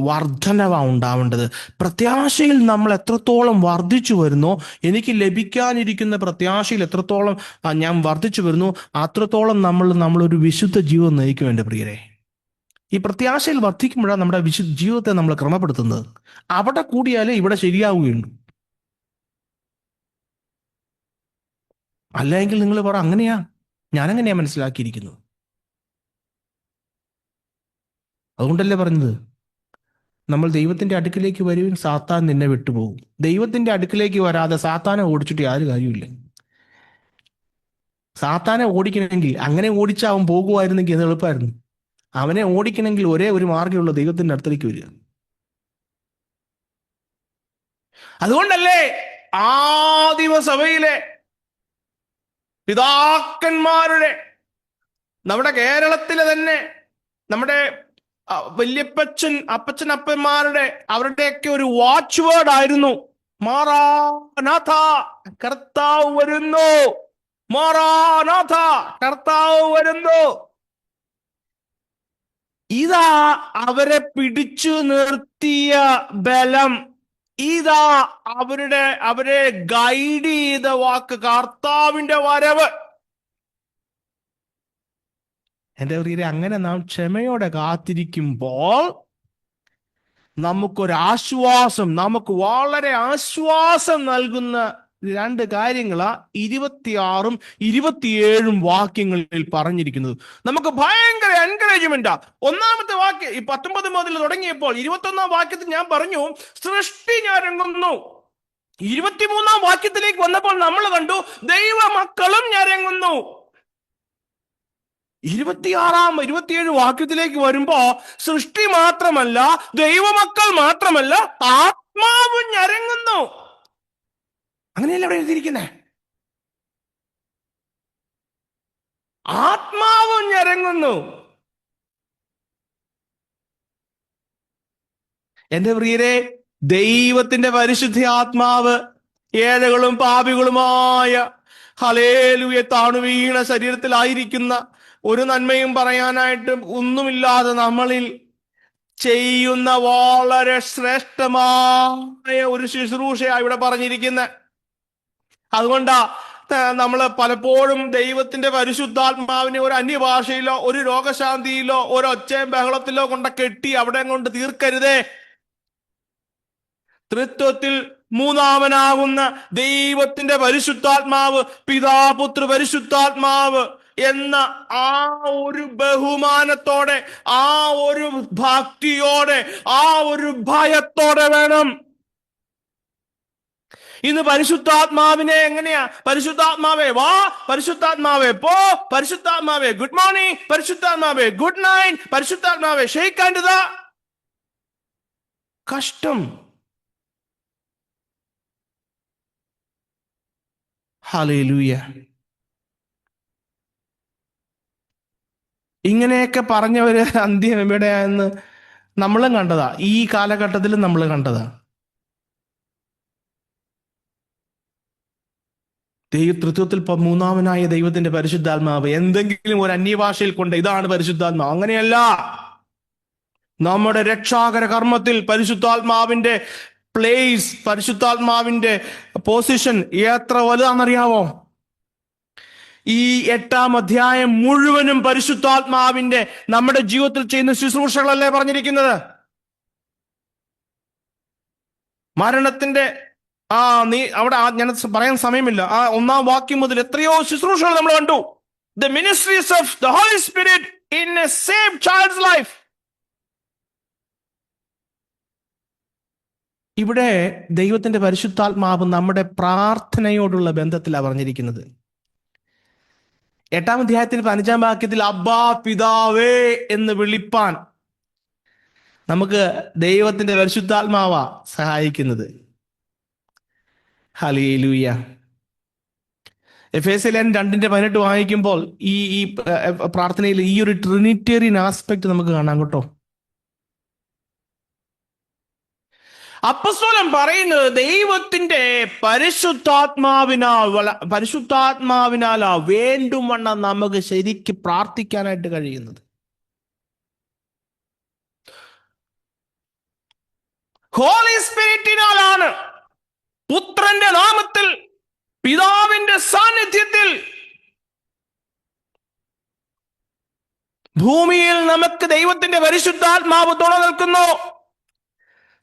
Speaker 1: വർധനവാ ഉണ്ടാവേണ്ടത്. പ്രത്യാശയിൽ നമ്മൾ എത്രത്തോളം വർദ്ധിച്ചു വരുന്നോ, എനിക്ക് ലഭിക്കാനിരിക്കുന്ന പ്രത്യാശയിൽ എത്രത്തോളം ഞാൻ വർദ്ധിച്ചു വരുന്നു, അത്രത്തോളം നമ്മളൊരു വിശുദ്ധ ജീവിതം നയിക്കും എൻ്റെ പ്രിയരെ. ഈ പ്രത്യാശയിൽ വർദ്ധിക്കുമ്പോഴാണ് നമ്മുടെ ജീവിതത്തെ നമ്മൾ ക്രമപ്പെടുത്തുന്നത്. അവിടെ കൂടിയാലേ ഇവിടെ ശരിയാവുകയുള്ളൂ. അല്ലെങ്കിൽ നിങ്ങൾ പറ, അങ്ങനെയാ, ഞാനങ്ങനെയാ മനസ്സിലാക്കിയിരിക്കുന്നത്. അതുകൊണ്ടല്ലേ പറഞ്ഞത്, നമ്മൾ ദൈവത്തിന്റെ അടുക്കിലേക്ക് വരുവിൻ, സാത്താൻ നിന്നെ വിട്ടുപോകും. ദൈവത്തിന്റെ അടുക്കിലേക്ക് വരാതെ സാത്താനെ ഓടിച്ചിട്ട് യാതൊരു കാര്യമില്ല. സാത്താനെ ഓടിക്കണമെങ്കിൽ, അങ്ങനെ ഓടിച്ചാൽ അവൻ പോകുമായിരുന്നെങ്കിൽ അത് എളുപ്പമായിരുന്നു. അവനെ ഓടിക്കണമെങ്കിൽ ഒരേ ഒരു മാർഗ്ഗമുള്ള ദൈവത്തിന്റെ അടുത്തേക്ക് വരിക. അതുകൊണ്ടല്ലേ ആദിമസഭയിലെ പിതാക്കന്മാരുടെ, നമ്മുടെ കേരളത്തിലെ തന്നെ നമ്മുടെ അപ്പച്ചന്മാരുടെ അവരുടെയൊക്കെ ഒരു വാച്ച് വേർഡ് ആയിരുന്നു മാറാനാഥ, കർത്താവ് വരുന്നു, മാറാനാഥ, കർത്താവ് വരുന്നു. ഇതാ അവരെ പിടിച്ചു നിർത്തിയ ബലം. ഇതാ അവരെ ഗൈഡ് ചെയ്ത വാക്ക്, കർത്താവിന്റെ വരവ്. എന്റെ പ്രിയരെ, അങ്ങനെ നാം ക്ഷമയോടെ കാത്തിരിക്കുമ്പോൾ നമുക്കൊരാശ്വാസം, നമുക്ക് വളരെ ആശ്വാസം നൽകുന്ന രണ്ട് കാര്യങ്ങളാ 26ഉം 27ഉം വാക്യങ്ങളിൽ പറഞ്ഞിരിക്കുന്നത്. നമുക്ക് ഭയങ്കര എൻകറേജ്മെന്റാ. ഒന്നാമത്തെ വാക്യം ഈ 19 മുതൽ തുടങ്ങിയപ്പോൾ 21-ാം വാക്യത്തിൽ ഞാൻ പറഞ്ഞു സൃഷ്ടി ഞരങ്ങുന്നു. 23-ാം വാക്യത്തിലേക്ക് വന്നപ്പോൾ നമ്മൾ കണ്ടു ദൈവമക്കളും ഞരങ്ങുന്നു. 26-ാം 27 വാക്യത്തിലേക്ക് വരുമ്പോ സൃഷ്ടി മാത്രമല്ല, ദൈവമക്കൾ മാത്രമല്ല, ആത്മാവും ഞരങ്ങുന്നു. അങ്ങനെയല്ല ഇവിടെ എഴുതിയിരിക്കുന്നേ. ആത്മാവും ഞരങ്ങുന്നു. എന്റെ പ്രിയരെ, ദൈവത്തിന്റെ പരിശുദ്ധ ആത്മാവ് ഏഴകളും പാപികളുമായ ഹല്ലേലൂയ താണു വീണ ശരീരത്തിലായിരിക്കുന്ന, ഒരു നന്മയും പറയാനായിട്ട് ഒന്നുമില്ലാതെ നമ്മളിൽ ചെയ്യുന്ന വളരെ ശ്രേഷ്ഠമായ ഒരു ശുശ്രൂഷയാണ് ഇവിടെ പറഞ്ഞിരിക്കുന്നത്. അതുകൊണ്ടാ നമ്മൾ പലപ്പോഴും ദൈവത്തിന്റെ പരിശുദ്ധാത്മാവിനെ ഒരു അന്യഭാഷയിലോ ഒരു രോഗശാന്തിയിലോ ഒരു ഒച്ചയും ബഹളത്തിലോ കൊണ്ട് കെട്ടി അവിടെ കൊണ്ട് തീർക്കരുതേ. തൃത്വത്തിൽ മൂന്നാമനാകുന്ന ദൈവത്തിന്റെ പരിശുദ്ധാത്മാവ്, പിതാപുത്ര പരിശുദ്ധാത്മാവ് എന്ന ആ ഒരു ബഹുമാനത്തോടെ, ആ ഒരു ഭക്തിയോടെ, ആ ഒരു ഭയത്തോടെ വേണം. ഇന്ന് പരിശുദ്ധാത്മാവിനെ എങ്ങനെയാ? പരിശുദ്ധാത്മാവേ വാ, പരിശുദ്ധാത്മാവേ പോ, പരിശുദ്ധാത്മാവേ ഗുഡ് മോർണിംഗ്, പരിശുദ്ധാത്മാവേ ഗുഡ് നൈറ്റ്, പരിശുദ്ധാത്മാവേ ഷെയ്ക്ക് ഹാൻഡ് ഇതാ. കഷ്ടം. ഹല്ലേലൂയ. ഇങ്ങനെയൊക്കെ പറഞ്ഞവര് അന്ത്യം എവിടെയാന്ന് നമ്മളും കണ്ടതാ, ഈ കാലഘട്ടത്തിലും നമ്മൾ കണ്ടതാ. തൃത്വത്തിൽ മൂന്നാമനായ ദൈവത്തിന്റെ പരിശുദ്ധാത്മാവ് എന്തെങ്കിലും ഒരു അന്യഭാഷയിൽ കൊണ്ട് ഇതാണ് പരിശുദ്ധാത്മാവ്, അങ്ങനെയല്ല. നമ്മുടെ രക്ഷാകര കർമ്മത്തിൽ പരിശുദ്ധാത്മാവിന്റെ പ്ലേസ്, പരിശുദ്ധാത്മാവിന്റെ പൊസിഷൻ എത്ര വലുതാണെന്നറിയാവോ? ഈ 8-ാം അധ്യായം മുഴുവനും പരിശുദ്ധാത്മാവിന്റെ നമ്മുടെ ജീവിതത്തിൽ ചെയ്യുന്ന ശുശ്രൂഷകളല്ലേ പറഞ്ഞിരിക്കുന്നത്. മരണത്തിന്റെ അവിടെ ഞാൻ പറയാൻ സമയമില്ല. ആ 1-ാം വാക്യം മുതൽ എത്രയോ ശുശ്രൂഷകൾ നമ്മൾ കണ്ടു. The ministries of the holy spirit in a saved child's life. ഇവിടെ ദൈവത്തിന്റെ പരിശുദ്ധാത്മാവ് നമ്മുടെ പ്രാർത്ഥനയോടുള്ള ബന്ധത്തിലാണ് പറഞ്ഞിരിക്കുന്നത്. 8-ാം അധ്യായത്തിൽ 15-ാം വാക്യത്തിൽ അബ്ബാ പിതാവേ എന്ന് വിളിപ്പാൻ നമുക്ക് ദൈവത്തിന്റെ പരിശുദ്ധാത്മാവാ സഹായിക്കുന്നത്. ഹല്ലേലൂയ. എഫേസ്യർ 2:18 വായിക്കുമ്പോൾ ഈ പ്രാർത്ഥനയിൽ ഈ ഒരു ട്രിനിറ്റേറിയൻ ആസ്പെക്ട് നമുക്ക് കാണാം കേട്ടോ. അപ്പോസ്തലൻ പറയുന്നത് ദൈവത്തിന്റെ പരിശുദ്ധാത്മാവിനാലാ വേണ്ടുവണ്ണം നമുക്ക് ശരിക്ക് പ്രാർത്ഥിക്കാനായിട്ട് കഴിയുന്നത്. ഹോളി സ്പിരിറ്റിനാലാണ്, പുത്രന്റെ നാമത്തിൽ, പിതാവിന്റെ സാന്നിധ്യത്തിൽ ഭൂമിയിൽ നമുക്ക് ദൈവത്തിന്റെ പരിശുദ്ധാത്മാവ് തുണ നിൽക്കുന്നു.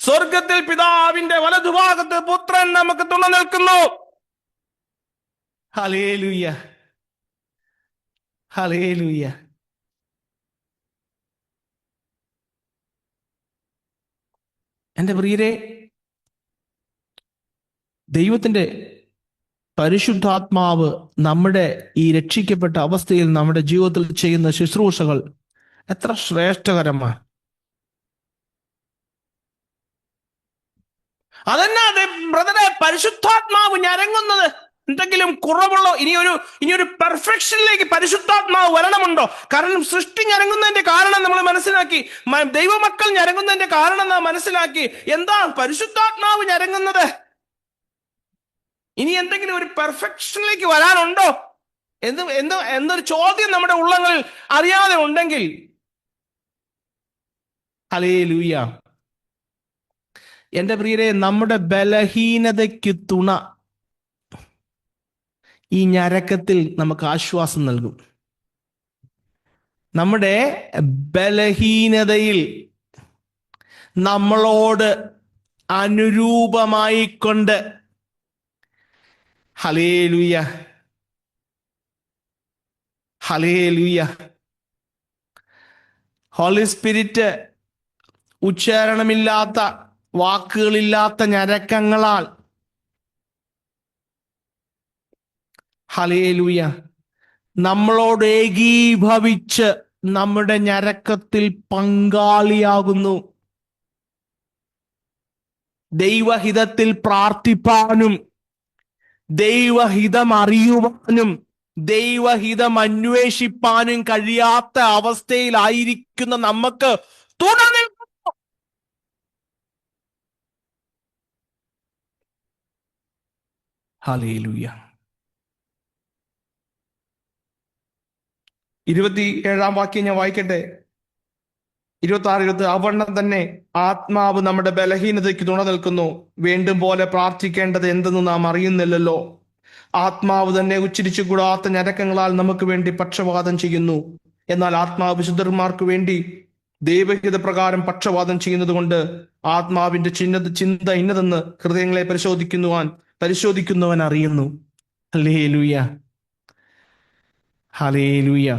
Speaker 1: സ്വർഗത്തിൽ പിതാവിന്റെ വലതുഭാഗത്ത് പുത്രൻ നമുക്ക് തുണ നിൽക്കുന്നു. Hallelujah, hallelujah. എന്റെ പ്രിയരെ, ദൈവത്തിന്റെ പരിശുദ്ധാത്മാവ് നമ്മുടെ ഈ രക്ഷിക്കപ്പെട്ട അവസ്ഥയിൽ നമ്മുടെ ജീവിതത്തിൽ ചെയ്യുന്ന ശുശ്രൂഷകൾ എത്ര ശ്രേഷ്ഠകരമാണ്. അതന്നെ ബ്രദറെ, പരിശുദ്ധാത്മാവ് ഞരങ്ങുന്നത് എന്തെങ്കിലും കുറവുള്ളോ? ഇനിയൊരു പെർഫെക്ഷനിലേക്ക് പരിശുദ്ധാത്മാവ് വരണമുണ്ടോ? കാരണം സൃഷ്ടി ഞരങ്ങുന്നതിന്റെ കാരണം നമ്മൾ മനസ്സിലാക്കി, ദൈവമക്കൾ ഞരങ്ങുന്നതിന്റെ കാരണം നാം മനസ്സിലാക്കി. എന്താ പരിശുദ്ധാത്മാവ് ഞരങ്ങുന്നത്? ഇനി എന്തെങ്കിലും ഒരു പെർഫെക്ഷനിലേക്ക് വരാനുണ്ടോ എന്നൊരു ചോദ്യം നമ്മുടെ ഉള്ളങ്ങളിൽ അറിയാതെ ഉണ്ടെങ്കിൽ, ഹല്ലേലൂയ. എന്റെ പ്രിയരെ, നമ്മുടെ ബലഹീനതയ്ക്ക് തുണ ഈ ഞരക്കത്തിൽ നമുക്ക് ആശ്വാസം നൽകും. നമ്മുടെ ബലഹീനതയിൽ നമ്മളോട് അനുരൂപമായിക്കൊണ്ട്, ഹല്ലേലൂയ, ഹല്ലേലൂയ, ഹോളി സ്പിരിറ്റ് ഉച്ചാരണമില്ലാത്ത, വാക്കുകളില്ലാത്ത ഞരക്കങ്ങളാൽ, ഹല്ലേലൂയ, നമ്മളോട് ഏകീഭവിച്ച് നമ്മുടെ ഞരക്കത്തിൽ പങ്കാളിയാകുന്നു. ദൈവഹിതത്തിൽ പ്രാർത്ഥിപ്പാനും ദൈവഹിതം അറിയുവാനും ദൈവഹിതം അന്വേഷിപ്പാനും കഴിയാത്ത അവസ്ഥയിലായിരിക്കുന്ന നമുക്ക് തുണ നിൽക്കുന്നു. ഹല്ലേലൂയ. 27-ാം വാക്യം ഞാൻ വായിക്കട്ടെ. 26-27. അവണ്ണം തന്നെ ആത്മാവ് നമ്മുടെ ബലഹീനതയ്ക്ക് തുണ നിൽക്കുന്നു. വേണ്ടും പോലെ പ്രാർത്ഥിക്കേണ്ടത് എന്തെന്ന് നാം അറിയുന്നില്ലല്ലോ. ആത്മാവ് തന്നെ ഉച്ചരിച്ചു കൂടാത്ത ഞരക്കങ്ങളാൽ നമുക്ക് വേണ്ടി പക്ഷവാദം ചെയ്യുന്നു. എന്നാൽ ആത്മാവ് വിശുദ്ധന്മാർക്ക് വേണ്ടി ദൈവഹിത പ്രകാരം പക്ഷവാദം ചെയ്യുന്നത് കൊണ്ട് ആത്മാവിന്റെ ചിന്ത ഇന്നതെന്ന് ഹൃദയങ്ങളെ പരിശോധിക്കുന്നവൻ അറിയുന്നു. Hallelujah, hallelujah.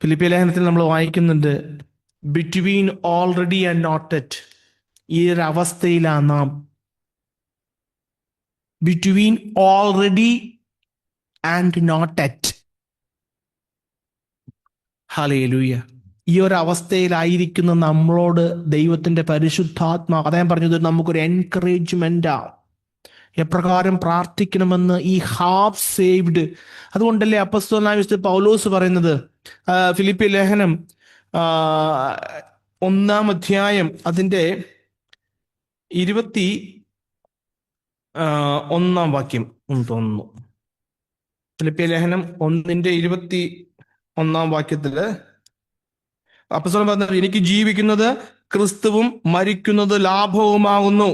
Speaker 1: ഫിലിപ്പിയ ലേഖനത്തിൽ നമ്മൾ വായിക്കുന്നുണ്ട്, between already and not yet. ഈ ഒരു അവസ്ഥയിലാണ് നാം. Between already and not yet. Hallelujah. ഈ ഒരു അവസ്ഥയിലായിരിക്കുന്ന നമ്മളോട് ദൈവത്തിന്റെ പരിശുദ്ധാത്മാ, അദ്ദേഹം പറഞ്ഞത് നമുക്കൊരു എൻകറേജ്മെന്റാ എപ്രകാരം പ്രാർത്ഥിക്കണമെന്ന്. ഈ ഹാഫ് സേവ്ഡ്. അതുകൊണ്ടല്ലേ അപ്പോസ്തലനായ വിശുദ്ധ പൗലോസ് പറയുന്നത്, ഫിലിപ്പിയ ലേഖനം 1-ാം അധ്യായം അതിന്റെ 21-ാം വാക്യം എന്ന് തോന്നുന്നു. ഫിലിപ്പിയ ലേഖനം 1-ന്റെ 21-ാം വാക്യത്തില് അപ്പോസ്തലൻ പറഞ്ഞത്, എനിക്ക് ജീവിക്കുന്നത് ക്രിസ്തുവും മരിക്കുന്നത് ലാഭവുമാകുന്നു.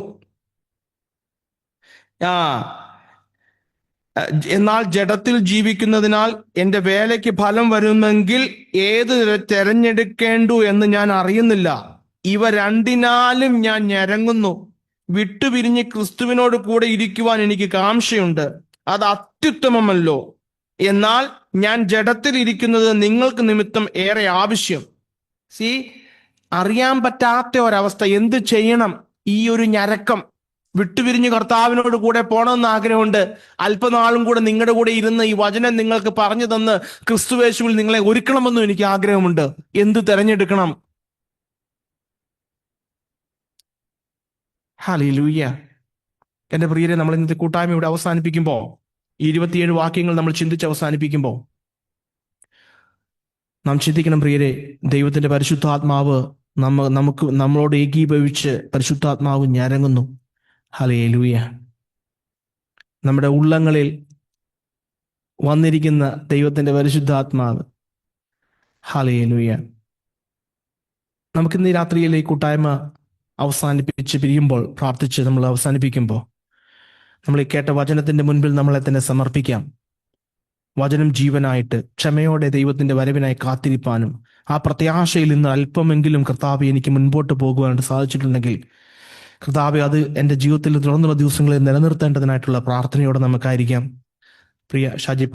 Speaker 1: എന്നാൽ ജഡത്തിൽ ജീവിക്കുന്നതിനാൽ എന്റെ വേലയ്ക്ക് ഫലം വരുമെങ്കിൽ ഏത് തെരഞ്ഞെടുക്കേണ്ടു എന്ന് ഞാൻ അറിയുന്നില്ല. ഇവ രണ്ടിനാലും ഞാൻ ഞരങ്ങുന്നു. വിട്ടുപിരിഞ്ഞ് ക്രിസ്തുവിനോട് കൂടെ ഇരിക്കുവാൻ എനിക്ക് കാംക്ഷയുണ്ട്. അത് അത്യുത്തമമല്ലോ. എന്നാൽ ഞാൻ ജഡത്തിൽ ഇരിക്കുന്നത് നിങ്ങൾക്ക് നിമിത്തം ഏറെ ആവശ്യം. അറിയാൻ പറ്റാത്ത ഒരവസ്ഥ. എന്ത് ചെയ്യണം? ഈ ഒരു ഞരക്കം. വിട്ടുപിരിഞ്ഞ് കർത്താവിനോട് കൂടെ പോകണമെന്ന് ആഗ്രഹമുണ്ട്. അല്പനാളും കൂടെ നിങ്ങളുടെ കൂടെ ഇരുന്ന് ഈ വചനം നിങ്ങൾക്ക് പറഞ്ഞു തന്ന് ക്രിസ്തുവേശുവിൽ നിങ്ങളെ ഒരുക്കണമെന്നും എനിക്ക് ആഗ്രഹമുണ്ട്. എന്ത് തെരഞ്ഞെടുക്കണം? ഹല്ലേലൂയ. എന്റെ പ്രിയരെ, നമ്മൾ ഇന്നത്തെ കൂട്ടായ്മ ഇവിടെ അവസാനിപ്പിക്കുമ്പോൾ, 27 വാക്യങ്ങൾ നമ്മൾ ചിന്തിച്ച് അവസാനിപ്പിക്കുമ്പോൾ നാം ചിന്തിക്കണം പ്രിയരെ, ദൈവത്തിന്റെ പരിശുദ്ധാത്മാവ് നമ്മളോട് ഏകീഭവിച്ച് പരിശുദ്ധാത്മാവ് ഞരങ്ങുന്നു. ഹല്ലേലൂയ. നമ്മുടെ ഉള്ളങ്ങളിൽ വന്നിരിക്കുന്ന ദൈവത്തിന്റെ പരിശുദ്ധാത്മാവ്. ഹല്ലേലൂയ. നമുക്കിന്ന് ഈ രാത്രിയിലെ ഈ കൂട്ടായ്മ അവസാനിപ്പിച്ച് പിരിയുമ്പോൾ, പ്രാർത്ഥിച്ച് നമ്മൾ അവസാനിപ്പിക്കുമ്പോൾ, നമ്മൾ ഈ കേട്ട വചനത്തിന്റെ മുൻപിൽ നമ്മളെ തന്നെ സമർപ്പിക്കാം. വചനം ജീവനായിട്ട് ക്ഷമയോടെ ദൈവത്തിന്റെ വരവിനായി കാത്തിരിപ്പാനും ആ പ്രത്യാശയിൽ നിന്ന് അല്പമെങ്കിലും കർത്താവെ എനിക്ക് മുൻപോട്ട് പോകുവാനായിട്ട് സാധിച്ചിട്ടുണ്ടെങ്കിൽ, കർത്താവെ അത് എൻ്റെ ജീവിതത്തിൽ തുടർന്നുള്ള ദിവസങ്ങളിൽ നിലനിർത്തേണ്ടതിനായിട്ടുള്ള പ്രാർത്ഥനയോടെ നമുക്കായിരിക്കാം. പ്രിയ ഷാജി